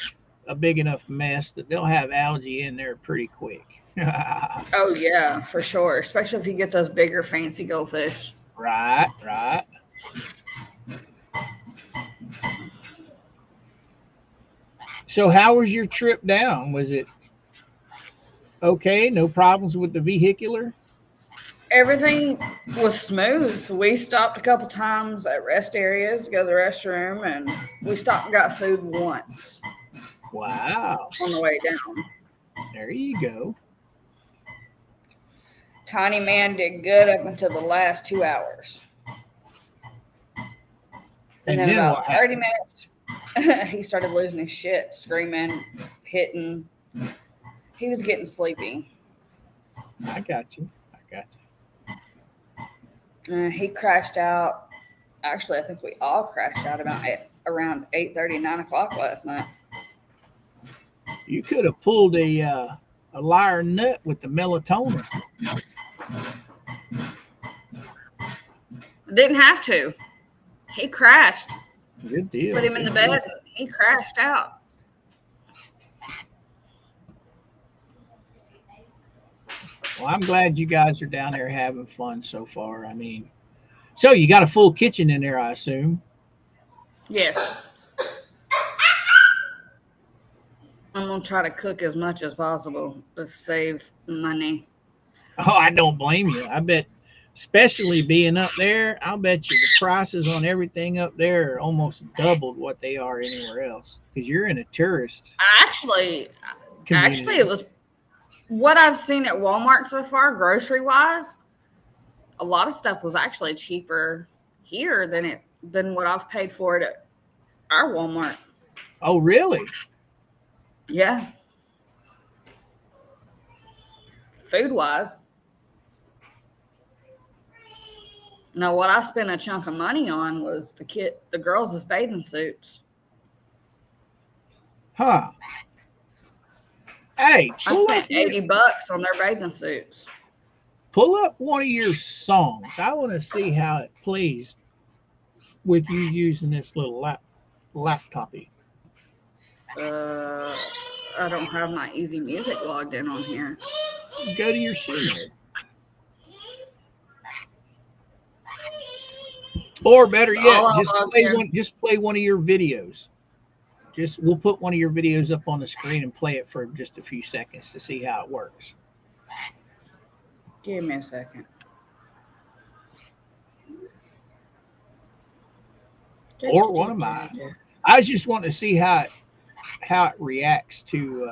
a big enough mess that they'll have algae in there pretty quick. Oh yeah, for sure. Especially if you get those bigger fancy goldfish. Right, right. So how was your trip down? Was it okay? No problems with the vehicular? Everything was smooth. We stopped a couple times at rest areas to go to the restroom, and we stopped and got food once Wow. on the way down. There you go. Tiny man did good up until the last 2 hours. And then about 30 minutes, he started losing his shit, screaming, hitting. He was getting sleepy. I got you. He crashed out. Actually, I think we all crashed out around 8:30, 9 o'clock last night. You could have pulled a liar nut with the melatonin. Didn't have to. He crashed. Good deal. Put him in the bed, and he crashed out. Well, I'm glad you guys are down there having fun so far. I mean, so you got a full kitchen in there, I assume. Yes. I'm going to try to cook as much as possible to save money. Oh, I don't blame you. I bet, especially being up there, I'll bet you the prices on everything up there are almost doubled what they are anywhere else because you're in a tourist Actually, community. it was what I've seen at Walmart so far, grocery-wise. A lot of stuff was actually cheaper here than what I've paid for it at our Walmart. Oh, really? Yeah. Food-wise. Now, what I spent a chunk of money on was the girls' bathing suits. Huh. Hey, I spent $80 on their bathing suits. pull up one of your songs. I want to see how it plays with you using this little laptopy. I don't have my Easy Music logged in on here. Go to your singer. Or better yet, just play one of your videos. We'll put one of your videos up on the screen and play it for just a few seconds to see how it works. Give me a second. Or one of mine. I just want to see how it reacts to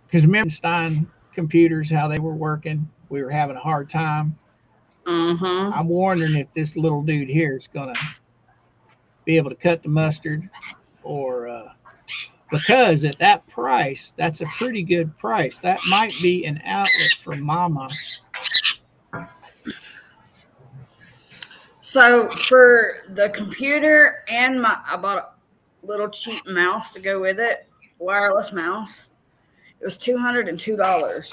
because remember Stein computers, how they were working. We were having a hard time. I'm wondering if this little dude here is gonna be able to cut the mustard, or because at that price, that's a pretty good price. That might be an outlet for Mama. So for the computer and I bought a little cheap mouse to go with it, wireless mouse. It was $202.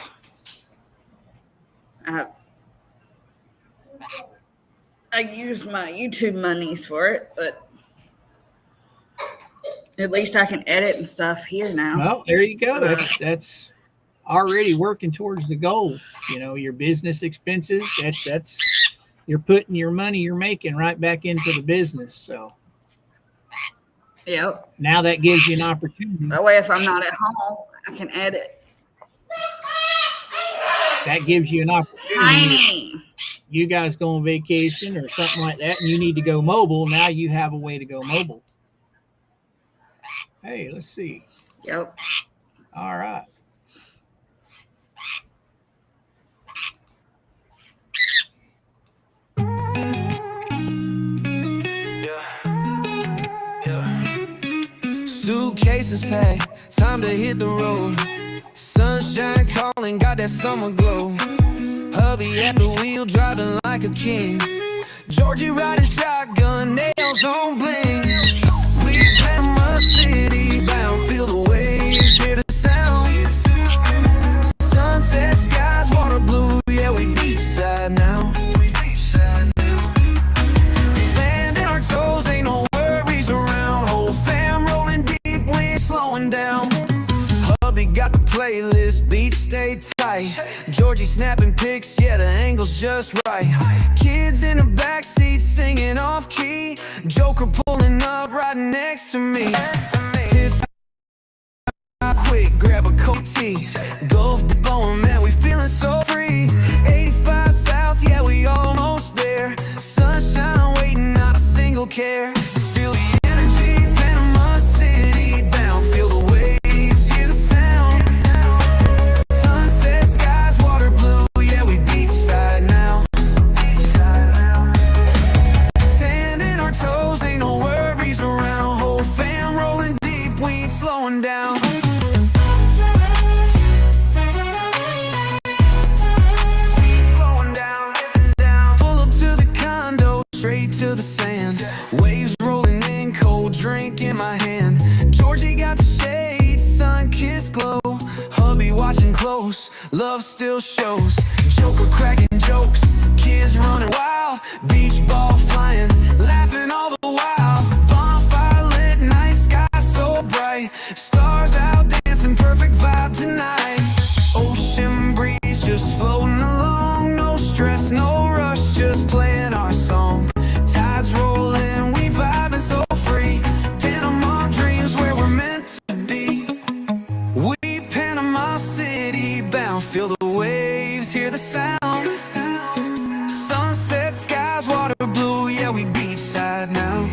I used my YouTube monies for it, but at least I can edit and stuff here now. Well, there you go. That's already working towards the goal. You know, your business expenses. That's you're putting your money you're making right back into the business. So, yep. Now that gives you an opportunity. That way, if I'm not at home, I can edit. That gives you an opportunity. Tiny. You guys go on vacation or something like that, and you need to go mobile. Now you have a way to go mobile. Hey, let's see. Yep. All right. Suitcases packed, time to hit the road. Sunshine calling, got that summer glow. Hubby at the wheel, driving like a king. Georgie riding shotgun, nails on bling. We climb a city bound, feel the waves, hear the sound. Sunset skies, water blue, yeah, we beachside now. Land in our toes, ain't no worries around. Whole fam rolling deep, we ain't slowing down. Hubby got the playlist. snapping pics, yeah, the angle's just right. Kids in the backseat singing off key. Joker pulling up right next to me. Hip quick, grab a coat tea. Gulf the bone, man, we feeling so free. 85 South, yeah, we almost there. Sunshine waiting, not a single care. Feel the energy, Panama City bound. Feel the waves, hear the sound. Sunset skies, water blue, yeah, we beachside now. Sand in our toes, ain't no worries around. Whole fam rolling deep, we ain't slowing down. Straight to the sand, waves rolling in, cold drink in my hand. Georgie got the shade, sun-kissed glow. Hubby watching close, love still shows. Joker cracking jokes, kids running wild. Beach ball flying, laughing all the while. Bonfire lit, night sky so bright. Stars out dancing, perfect vibe tonight. Ocean breeze just floating along. No stress, no rush, just playing our song. Tides rolling, we vibing so free. Panama dreams where we're meant to be. We Panama City bound. Feel the waves, hear the sound. Sunset skies, water blue, yeah, we beachside now.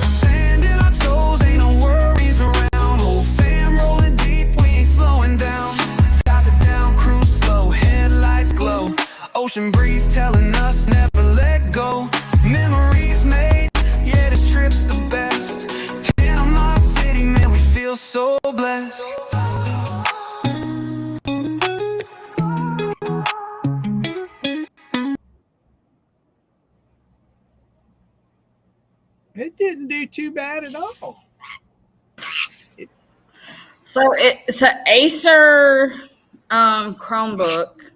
Sand in our toes, ain't no worries around. Whole fam rolling deep, we ain't slowing down. Top it down, cruise slow, headlights glow. Ocean breeze telling us never let go. Memories made, yeah, this trip's the best. Panama City, man, we feel so blessed. It didn't do too bad at all. So it's an Acer Chromebook.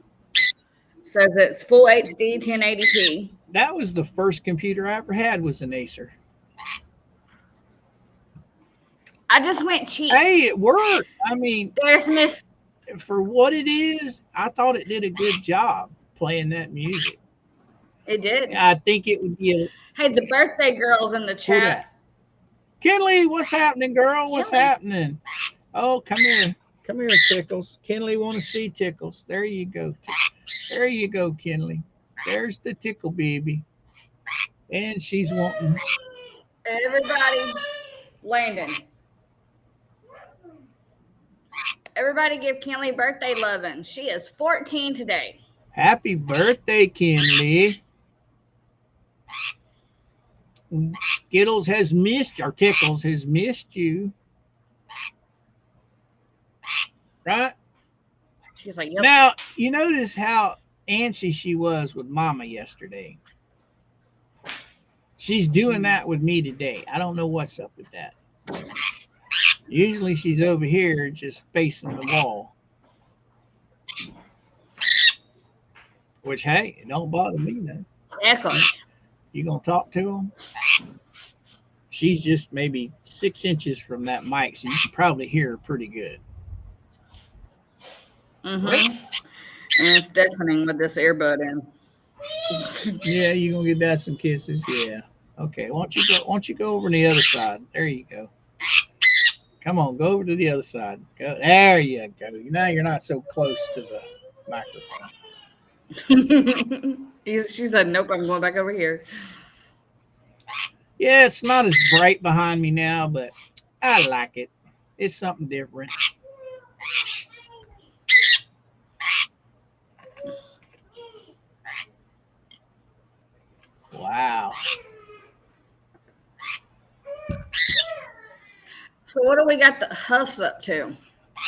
Says it's full HD 1080p. That was the first computer I ever had, was an Acer. I just went cheap. Hey, it worked. I mean, There's Miss. for what it is, I thought it did a good job playing that music. It did. I think it would be a... Hey, the birthday girl's in the Who chat. that? Kinley, what's happening, girl? What's Kinley. happening? Oh, come here. Come here, Tickles. Kinley want to see Tickles. There you go. There you go, Kinley. There's the tickle baby. And she's wanting... Everybody, Landon. Everybody give Kinley birthday loving. She is 14 today. Happy birthday, Kinley. Skittles has missed, or Tickles has missed you. Right? She's like, yep. Now, you notice how antsy she was with Mama yesterday. She's doing that with me today. I don't know what's up with that. Usually she's over here just facing the wall. Which, hey, it don't bother me none. Echoes. You gonna talk to him? She's just maybe 6 inches from that mic, so you can probably hear her pretty good. Mm-hmm. And it's deafening with this earbud in. Yeah, you gonna give that some kisses? Yeah. Okay. Why don't you go over to the other side? There you go. Come on, go over to the other side. Go. There you go. Now you're not so close to the microphone. She said, nope, I'm going back over here. Yeah, it's not as bright behind me now, but I like it. It's something different. Wow. So what do we got the Huffs up to?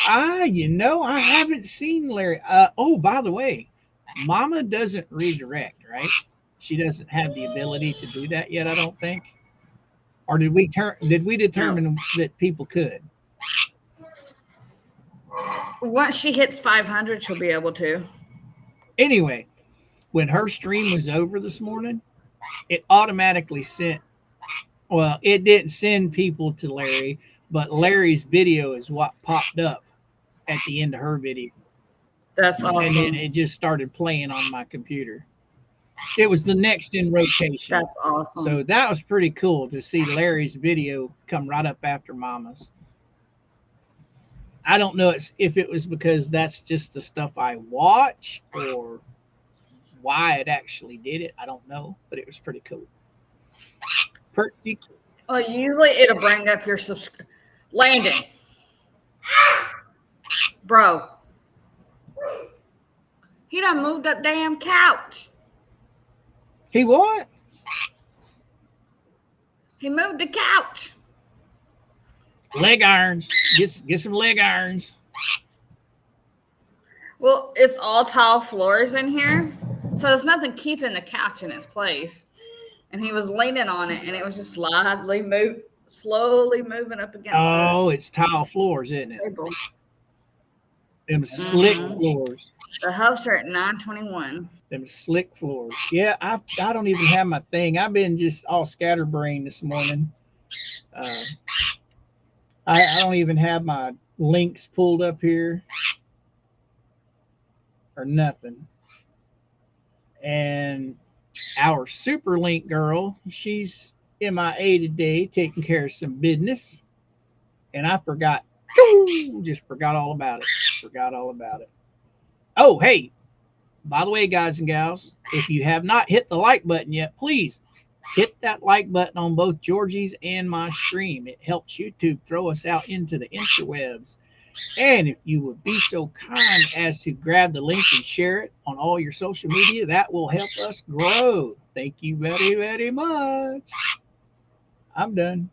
I haven't seen Larry. Oh, by the way, Mama doesn't redirect, right? She doesn't have the ability to do that yet, I don't think. Or did we determine that people could? Once she hits 500, she'll be able to. Anyway, when her stream was over this morning, it automatically sent, well, it didn't send people to Larry, but Larry's video is what popped up at the end of her video. That's awesome. And then it just started playing on my computer. It was the next in rotation. That's awesome. So that was pretty cool to see Larry's video come right up after Mama's. I don't know if it was because that's just the stuff I watch or why it actually did it. I don't know, but it was pretty cool. Pretty cool. Well, usually it'll bring up your Landon. Bro. He done moved that damn couch. He what? He moved the couch. Leg irons. Get some leg irons. Well, it's all tile floors in here, so there's nothing keeping the couch in its place. And he was leaning on it, and it was just slowly moving up against. Oh, it's tile floors, isn't it? Table. Them slick floors. The hosts are at 921. Them slick floors. Yeah, I don't even have my thing. I've been just all scatterbrained this morning. I don't even have my links pulled up here or nothing. And our super link girl, she's MIA today, taking care of some business. And I forgot all about it. Oh, hey, by the way, guys and gals, if you have not hit the like button yet, please hit that like button on both Georgie's and my stream. It helps YouTube throw us out into the interwebs. And if you would be so kind as to grab the link and share it on all your social media, that will help us grow. Thank you very, very much. I'm done.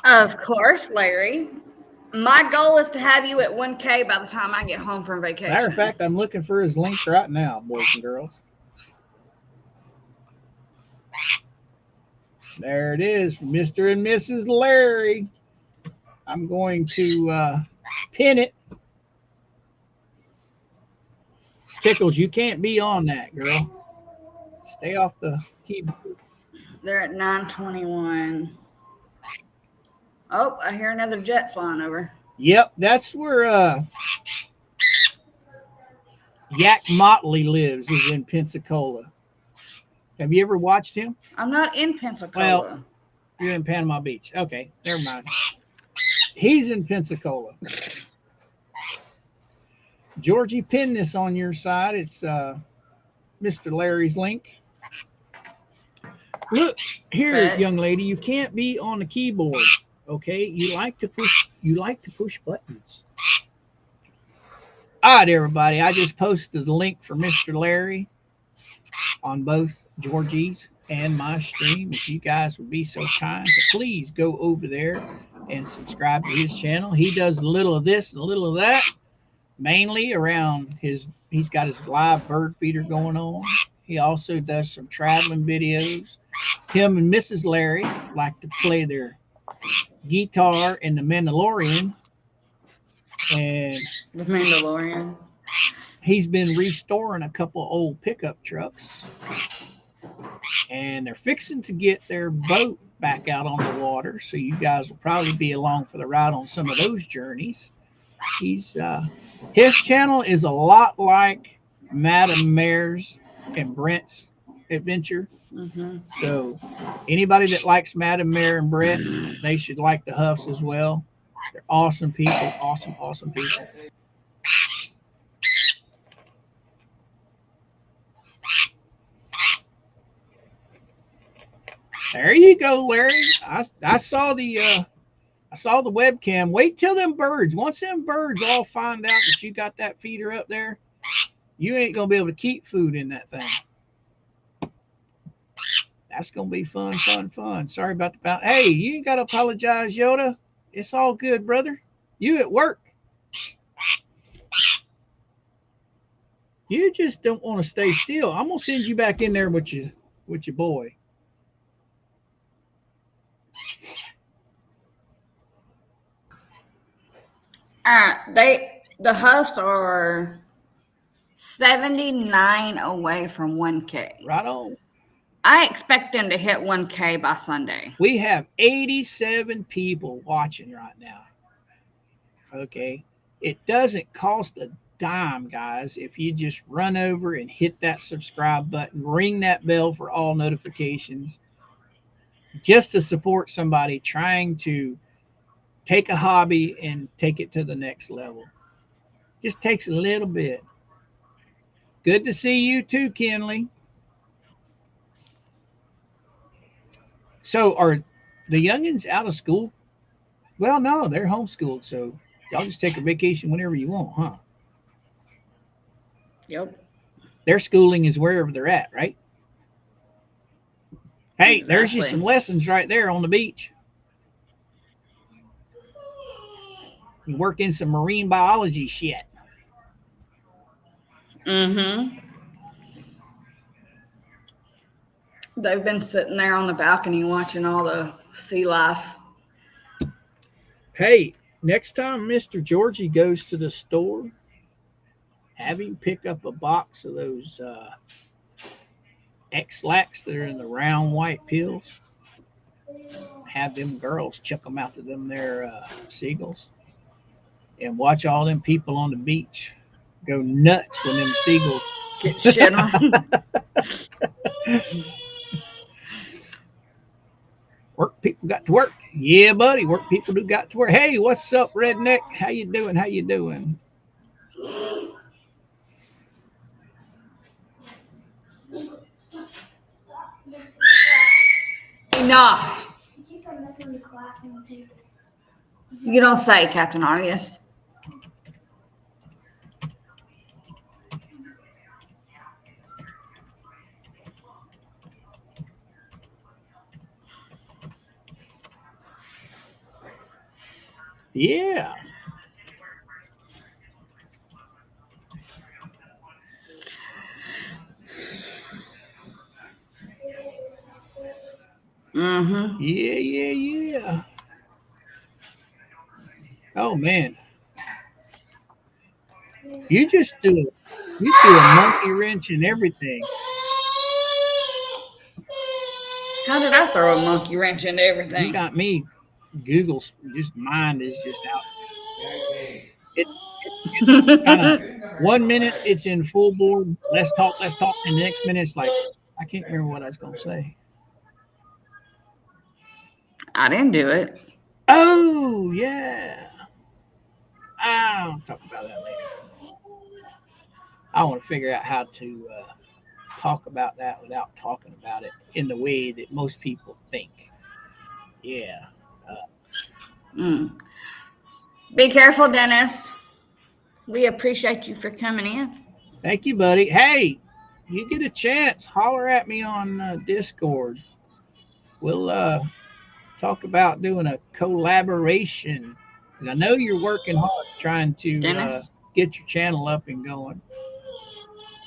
Of course, Larry. My goal is to have you at 1K by the time I get home from vacation. Matter of fact, I'm looking for his links right now, boys and girls. There it is, Mr. and Mrs. Larry. I'm going to pin it. Tickles, you can't be on that, girl. Stay off the keyboard. They're at 921. Oh, I hear another jet flying over. Yep, that's where Yak Motley lives, is in Pensacola. Have you ever watched him? I'm not in Pensacola. Well, you're in Panama Beach. Okay, never mind. He's in Pensacola. Georgie, pin this on your side. It's Mr. Larry's link. Look here, young lady. You can't be on the keyboard. Okay, you like to push buttons. All right, everybody. I just posted the link for Mr. Larry on both Georgie's and my stream. If you guys would be so kind to please go over there and subscribe to his channel. He does a little of this and a little of that, mainly around he's got his live bird feeder going on. He also does some traveling videos. Him and Mrs. Larry like to play their guitar in the Mandalorian. And The Mandalorian. he's been restoring a couple old pickup trucks. And they're fixing to get their boat back out on the water. So you guys will probably be along for the ride on some of those journeys. His channel is a lot like Madam Mare's and Brent's adventure. Mm-hmm. So anybody that likes Madam Mare and Brent, they should like the Huffs as well. They're awesome people, awesome people. There you go, Larry. I saw the webcam. Wait till them birds. Once them birds all find out that you got that feeder up there, you ain't gonna be able to keep food in that thing. That's gonna be fun. Sorry about the bounce. Hey, you ain't gotta apologize, Yoda. It's all good, brother. You at work. You just don't want to stay still. I'm gonna send you back in there with your boy. The Huffs are 79 away from 1K. Right on. I expect them to hit 1K by Sunday. We have 87 people watching right now. Okay. It doesn't cost a dime, guys, if you just run over and hit that subscribe button, ring that bell for all notifications, just to support somebody trying to take a hobby and take it to the next level. Just takes a little bit. Good to see you too, Kenley. So are the youngins out of school? Well, no, they're homeschooled, so y'all just take a vacation whenever you want, huh? Yep. Their schooling is wherever they're at, right? Hey, there's just some lessons right there on the beach. You work in some marine biology shit. Mm-hmm. They've been sitting there on the balcony watching all the sea life. Hey, next time Mr. Georgie goes to the store, have him pick up a box of those X-Lax that are in the round white pills. Have them girls chuck them out to them there seagulls. And watch all them people on the beach go nuts when them seagulls get shit on. Work people got to work. Yeah, buddy. Work people do got to work. Hey, what's up, redneck? How you doing? How you doing? Enough. You don't say, Captain Obvious. Yeah. Mm-hmm. Yeah. Oh man. You just do a monkey wrench and everything. How did I throw a monkey wrench into everything? You got me. Google's just mind is just out. It's kind of 1 minute it's in full board. Let's talk. And the next minute it's like I can't remember what I was gonna say. I didn't do it. Oh yeah. I'll talk about that later. I want to figure out how to talk about that without talking about it in the way that most people think. Yeah. Be careful, Dennis. We appreciate you for coming in. Thank you, buddy. Hey, you get a chance, holler at me on Discord. We'll talk about doing a collaboration because I know you're working hard trying to get your channel up and going.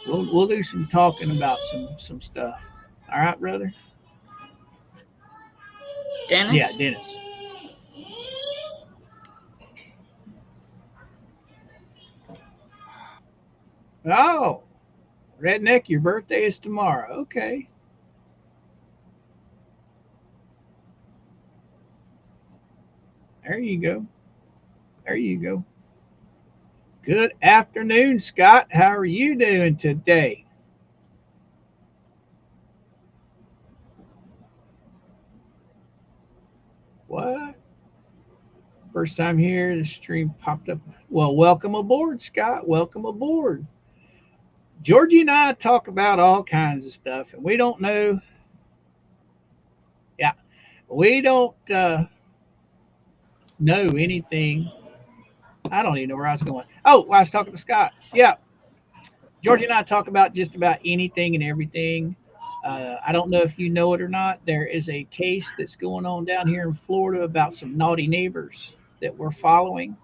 We'll do some talking about some stuff. All right, brother? Dennis? Yeah, Dennis. Oh, redneck, your birthday is tomorrow. Okay. There you go. Good afternoon, Scott. How are you doing today? What? First time here, the stream popped up. Well, welcome aboard, Scott. Welcome aboard. Georgie and I talk about all kinds of stuff, and we don't know. Yeah, we don't know anything. I don't even know where I was going. Oh, I was talking to Scott. Yeah. Georgie and I talk about just about anything and everything. I don't know if you know it or not. There is a case that's going on down here in Florida about some naughty neighbors that we're following.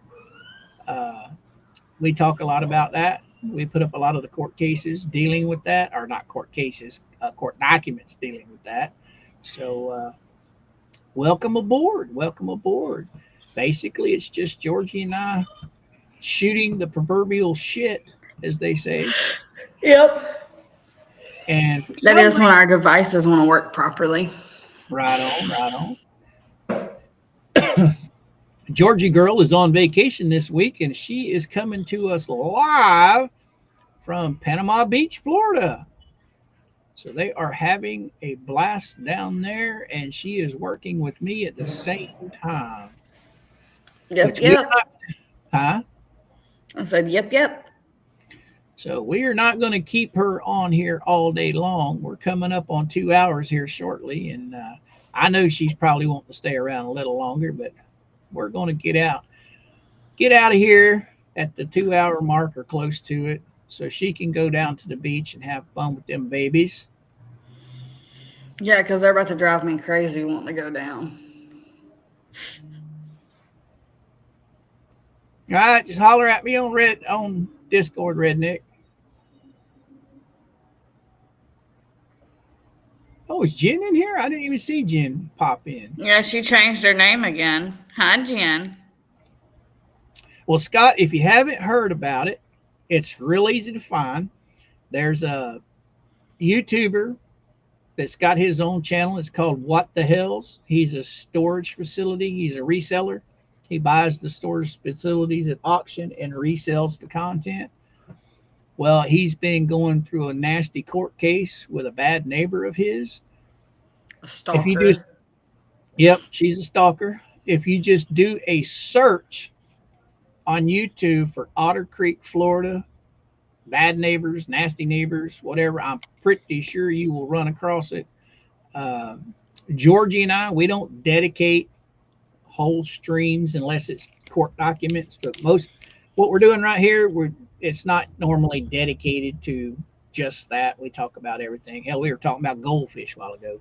We talk a lot about that. We put up a lot of the court cases dealing with that, or not court cases, court documents dealing with that. So welcome aboard. Welcome aboard. Basically, it's just Georgie and I shooting the proverbial shit, as they say. Yep. And for That some is when our devices want to work properly. right on. Georgie girl is on vacation this week, and she is coming to us live from Panama Beach, Florida. So they are having a blast down there, and she is working with me at the same time. Yep, Which we are yep. not, huh? I said, yep. So we are not going to keep her on here all day long. We're coming up on 2 hours here shortly, and I know she's probably wanting to stay around a little longer, but we're going to get out of here at the 2 hour mark or close to it, so she can go down to the beach and have fun with them babies. Yeah, because they're about to drive me crazy wanting to go down. All right, just holler at me on Discord, Redneck. Oh, is Jen in here? I didn't even see Jen pop in. Yeah, she changed her name again. Hi, Jen. Well, Scott, if you haven't heard about it, it's real easy to find. There's a YouTuber that's got his own channel. It's called What the Hells. He's a storage facility. He's a reseller. He buys the storage facilities at auction and resells the content. Well, he's been going through a nasty court case with a bad neighbor of his. A stalker. If you do, yep, she's a stalker. If you just do a search on YouTube for Otter Creek, Florida, bad neighbors, nasty neighbors, whatever, I'm pretty sure you will run across it. Georgie and I, we don't dedicate whole streams unless it's court documents, but most what we're doing right here, it's not normally dedicated to just that. We talk about everything. Hell, we were talking about goldfish a while ago.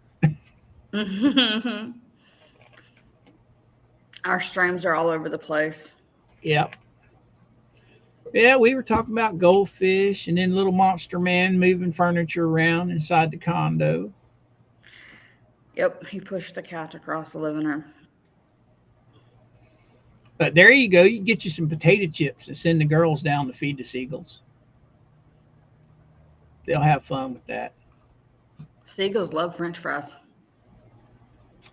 Our streams are all over the place. Yep. Yeah, we were talking about goldfish and then little monster man moving furniture around inside the condo. Yep, he pushed the couch across the living room. But there you go. You can get you some potato chips and send the girls down to feed the seagulls. They'll have fun with that. Seagulls love French fries.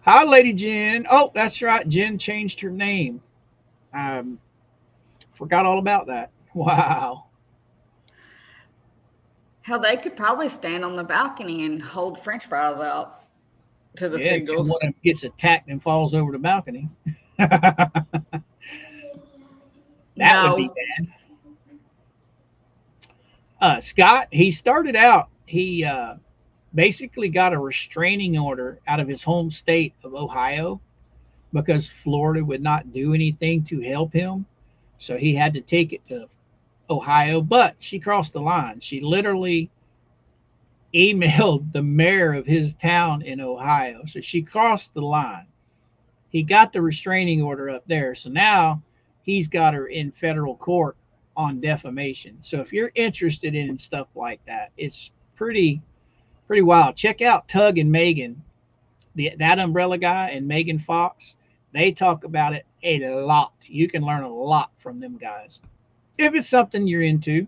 Hi, Lady Jen. Oh, that's right. Jen changed her name. Forgot all about that. Wow. Hell, they could probably stand on the balcony and hold French fries out to the seagulls. One of them gets attacked and falls over the balcony. That would be bad. Scott, he started out, he basically got a restraining order out of his home state of Ohio because Florida would not do anything to help him. So he had to take it to Ohio, but she crossed the line. She literally emailed the mayor of his town in Ohio. So she crossed the line. He got the restraining order up there. So now he's got her in federal court on defamation. So if you're interested in stuff like that, it's pretty wild. Check out Tug and Megan, that umbrella guy and Megan Fox. They talk about it a lot. You can learn a lot from them guys if it's something you're into.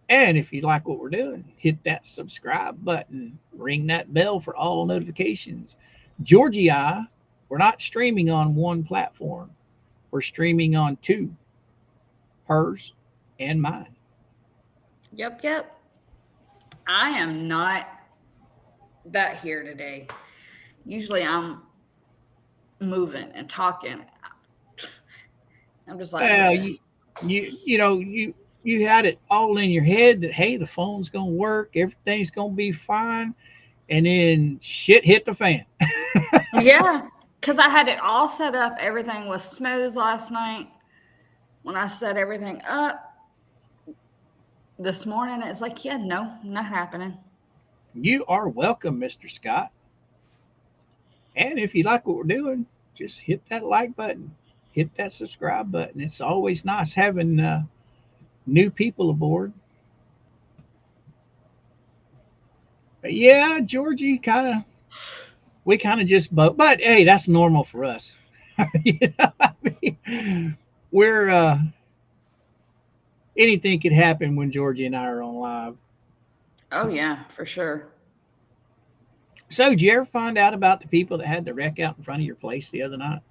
And if you like what we're doing, hit that subscribe button, ring that bell for all notifications. Georgie, we're not streaming on one platform. We're streaming on two, hers and mine. Yep. I am not that here today. Usually I'm moving and talking. I'm just like, you had it all in your head that, hey, the phone's going to work. Everything's going to be fine. And then shit hit the fan. Yeah, because I had it all set up. Everything was smooth last night. When I set everything up this morning, it's like, yeah, no, not happening. You are welcome, Mr. Scott. And if you like what we're doing, just hit that like button. Hit that subscribe button. It's always nice having new people aboard. But yeah, Georgie, we kind of just both, but hey, that's normal for us. We're anything could happen when Georgie and I are on live. Oh yeah, for sure. So, did you ever find out about the people that had the wreck out in front of your place the other night?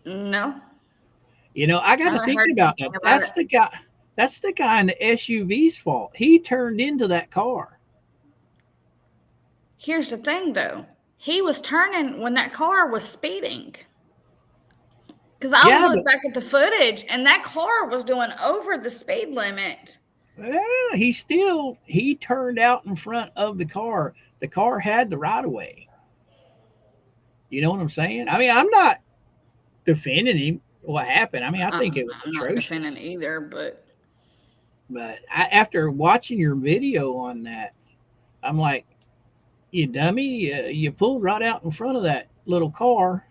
No, You know, I got I to haven't thinking heard about anything that. about it. That's the guy. That's the guy in the SUV's fault. He turned into that car. Here's the thing, though. He was turning when that car was speeding. Because I Yeah, looked but back at the footage, and that car was doing over the speed limit. yeah, he turned out in front of the car. The car had the right of way. You know what I'm saying? I mean, I'm not defending him. What happened? I mean, I think it was I'm not defending atrocious. either, but But after watching your video on that, I'm like, you dummy, you pulled right out in front of that little car.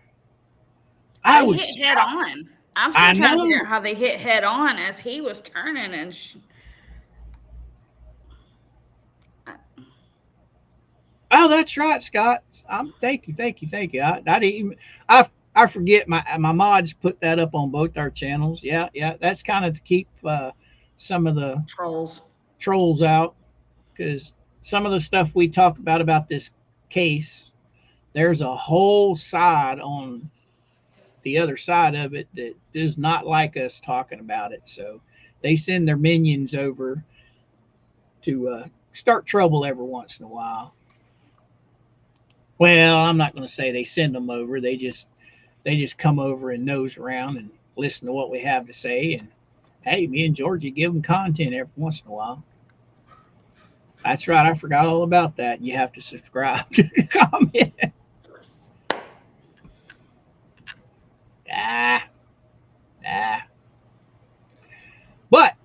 I they was hit head shocked. on. I'm still I trying to figure know. out how they hit head on as he was turning and. Oh, that's right, Scott. Thank you. I didn't even, I forget my mods put that up on both our channels. Yeah. That's kind of to keep some of the Trolls. trolls out, because some of the stuff we talk about this case, there's a whole side on the other side of it that does not like us talking about it. So they send their minions over to start trouble every once in a while. Well, I'm not going to say they send them over. They just come over and nose around and listen to what we have to say. And hey, me and Georgie give them content every once in a while. That's right. I forgot all about that. You have to subscribe to the comment. Ah, ah. But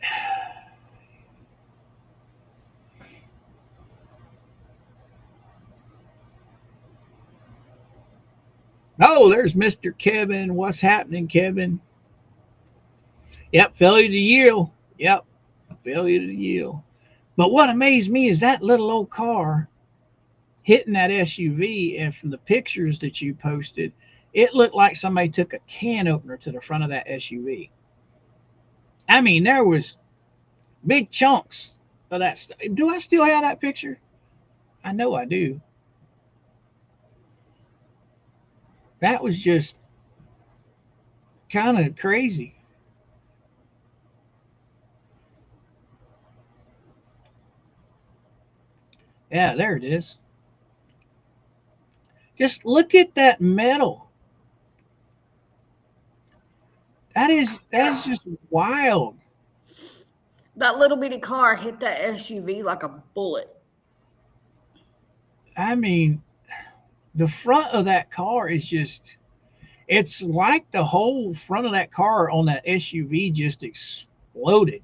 oh, there's Mr. Kevin. What's happening, Kevin? Yep, failure to yield. Yep, failure to yield. But what amazed me is that little old car hitting that SUV, and from the pictures that you posted, it looked like somebody took a can opener to the front of that SUV. I mean, there was big chunks of that stuff. Do I still have that picture? I know I do. That was just kind of crazy. Yeah, there it is. Just look at that metal. That is just wild. That little bitty car hit that SUV like a bullet. I mean, the front of that car is just, it's like the whole front of that car on that SUV just exploded.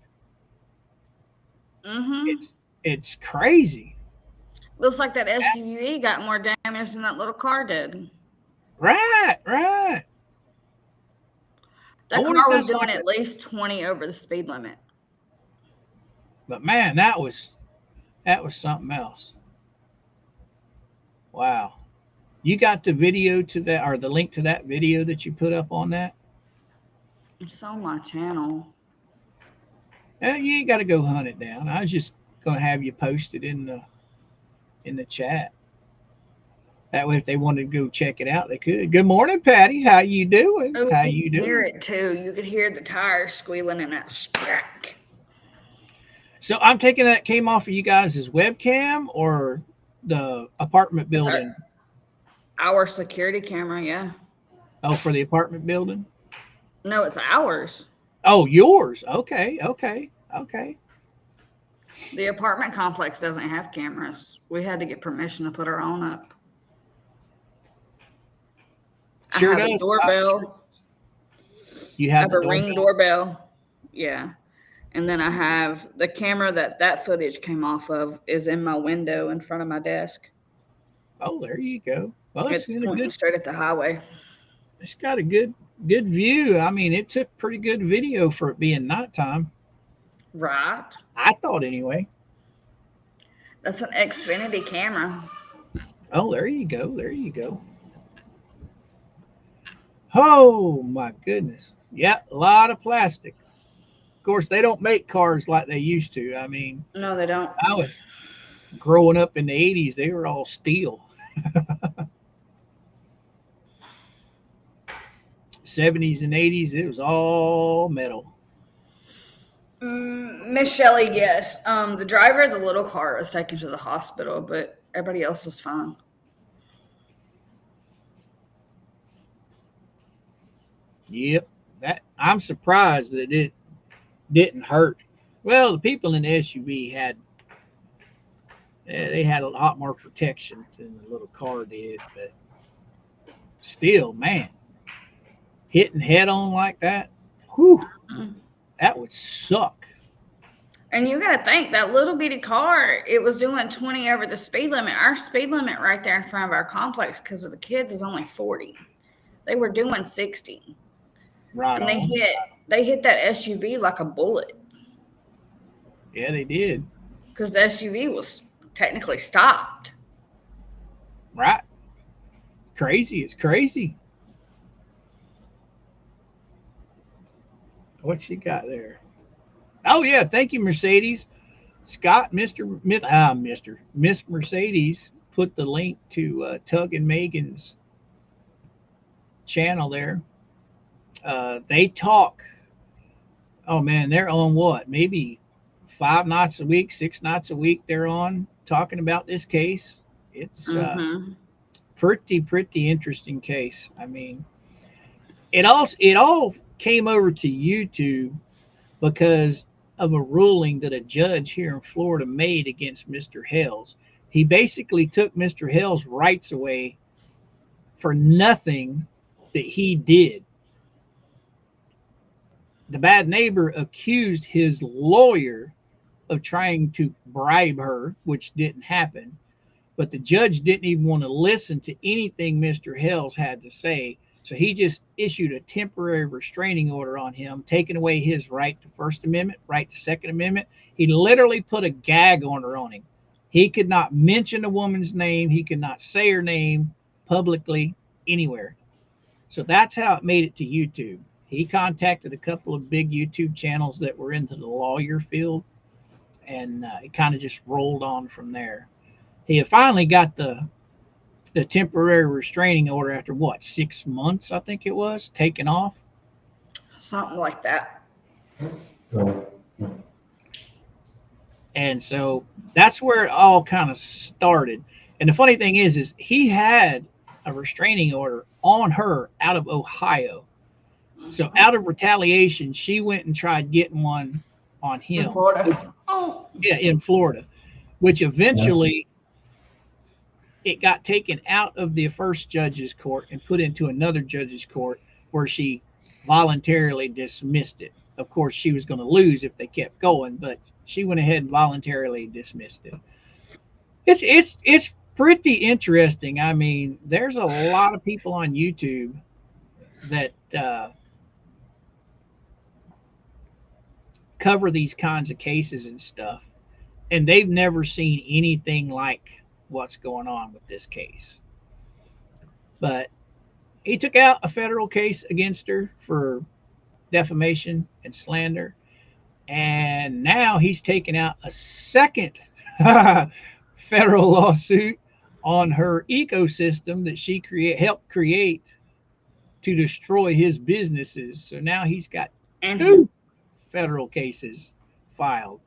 Mm-hmm. It's crazy. Looks like that SUV got more damage than that little car did. Right. That car was doing at least 20 over the speed limit. But man, that was something else. Wow. You got the video to that, or the link to that video that you put up on that? It's on my channel. You ain't got to go hunt it down. I was just gonna have you post it in the chat. That way, if they wanted to go check it out, they could. Good morning, Patty. How you doing? Oh, How you you could hear doing? it too. You could hear the tires squealing in that sprack. So I'm taking that came off of you guys' webcam or the apartment building? Our security camera, yeah. Oh, for the apartment building? No, it's ours. Oh, yours. Okay. The apartment complex doesn't have cameras. We had to get permission to put our own up. Sure I have does. a doorbell. You I have have a Ring doorbell. Yeah. And then I have the camera that footage came off of is in my window in front of my desk. Oh, there you go. Well, It's pointing straight at the highway. It's got a good view. I mean, it took pretty good video for it being nighttime. Right. I thought anyway. That's an Xfinity camera. Oh, there you go. Oh my goodness. Yeah, a lot of plastic. Of course, they don't make cars like they used to. I mean, No, they don't. I was growing up in the 80s, they were all steel. 70s and 80s, it was all metal. Miss Shelley, yes. The driver of the little car was taken to the hospital, but everybody else was fine. Yep. That I'm surprised that it didn't hurt. Well, the people in the SUV had they had a lot more protection than the little car did, but still, man, hitting head on like that, whew, that would suck. And you got to think, that little bitty car, it was doing 20 over the speed limit. Our speed limit right there in front of our complex, because of the kids, is only 40. They were doing 60. Right. And on. they hit that SUV like a bullet. Yeah, they did. Because the SUV was technically stopped. Right. Crazy. It's crazy. What she got there? Oh yeah, thank you, Mercedes. Scott, Miss Mercedes put the link to Tug and Megan's channel there. They talk. Oh man, they're on what? Maybe 5 nights a week, 6 nights a week. They're on talking about this case. It's pretty interesting case. I mean, it all came over to YouTube because of a ruling that a judge here in Florida made against Mr. Hales. He basically took Mr. Hales' rights away for nothing that he did. The bad neighbor accused his lawyer of trying to bribe her, which didn't happen. But the judge didn't even want to listen to anything Mr. Hales had to say. So he just issued a temporary restraining order on him, taking away his right to First Amendment, right to Second Amendment. He literally put a gag order on him. He could not mention a woman's name. He could not say her name publicly anywhere. So that's how it made it to YouTube. He contacted a couple of big YouTube channels that were into the lawyer field, and it kind of just rolled on from there. He had finally got the temporary restraining order after what, 6 months, I think it was, taken off. Something like that. And so that's where it all kind of started. And the funny thing is he had a restraining order on her out of Ohio. So out of retaliation, she went and tried getting one on him. In Florida. In Florida, which eventually it got taken out of the first judge's court and put into another judge's court where she voluntarily dismissed it. Of course, she was going to lose if they kept going, but she went ahead and voluntarily dismissed it. It's pretty interesting. I mean, there's a lot of people on YouTube that cover these kinds of cases and stuff, and they've never seen anything like what's going on with this case. But he took out a federal case against her for defamation and slander, and now he's taken out a second federal lawsuit on her ecosystem that she helped create to destroy his businesses. So now he's got 2 federal cases filed.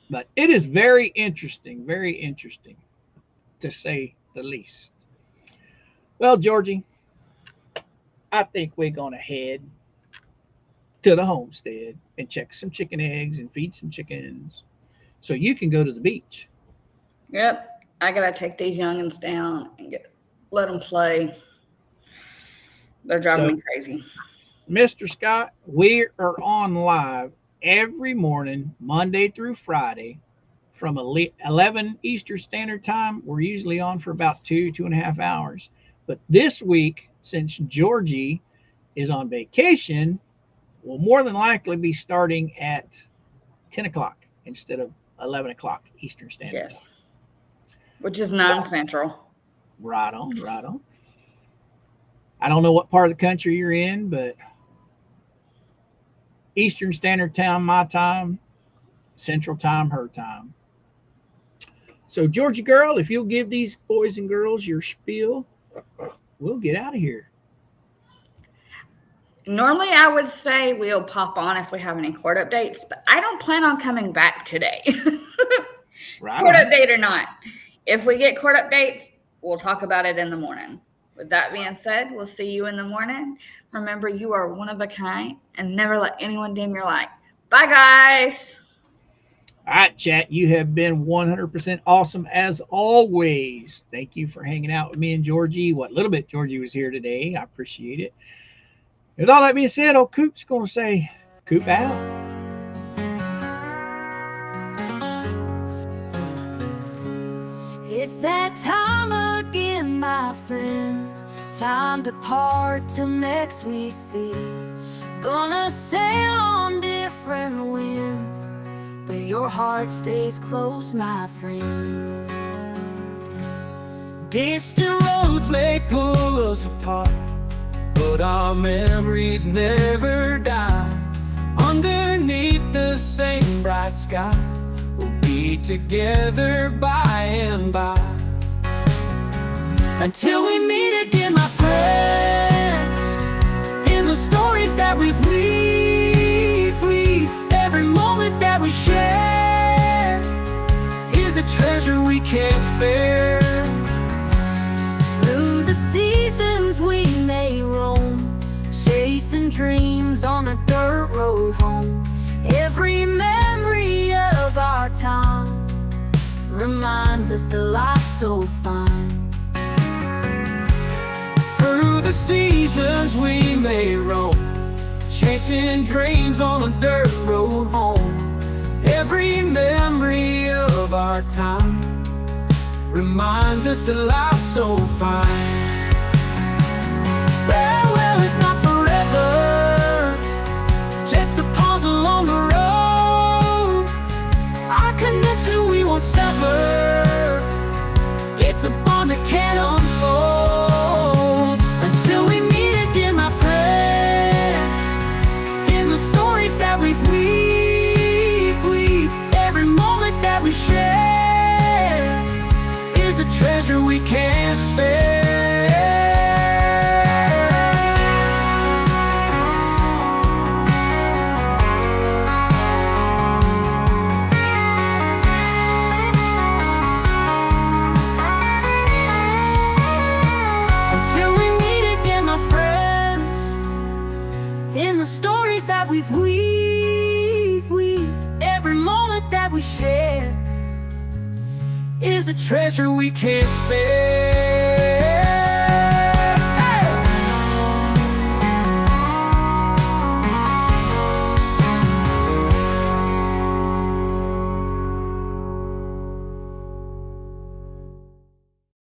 But it is very interesting to say the least. Well, Georgie, I think we're going to head to the homestead and check some chicken eggs and feed some chickens so you can go to the beach. Yep. I got to take these youngins down and let them play. They're driving me crazy. Mr. Scott, we are on live every morning, Monday through Friday, from 11 Eastern Standard Time. We're usually on for about 2.5 hours. But this week, since Georgie is on vacation, we'll more than likely be starting at 10 o'clock instead of 11 o'clock Eastern Standard Time. Which is 9 Central. Right on. I don't know what part of the country you're in, but Eastern Standard Time, my time, Central Time, her time. So, Georgie girl, if you'll give these boys and girls your spiel, we'll get out of here. Normally, I would say we'll pop on if we have any court updates, but I don't plan on coming back today. Right. Court update or not. If we get court updates, we'll talk about it in the morning. With that being said, we'll see you in the morning. Remember, you are one of a kind, and never let anyone dim your light. Bye, guys. All right, chat. You have been 100% awesome as always. Thank you for hanging out with me and Georgie. What little bit Georgie was here today. I appreciate it. With all that being said, old Coop's going to say, Coop out. It's that time again, my friends. Time to part till next we see. Gonna sail on different winds, but your heart stays close, my friend. Distant roads may pull us apart, but our memories never die. Underneath the same bright sky, we'll be together by and by. Until we meet again, my friends, in the stories that we've weaved, every moment that we share is a treasure we can't spare. Through the seasons we may roam, chasing dreams on a dirt road home. Every memory of our time reminds us that life's so fine. Through the seasons we may roam, chasing dreams on a dirt road home. Every memory of our time reminds us that life's so fine. Farewell is not forever, just a pause along the road. Our connection we won't sever, it's a bond that can't unfold. Until we meet again, my friends, in the stories that we've weaved, every moment that we share is a treasure we can't spare. We've every moment that we share is a treasure we can't spare.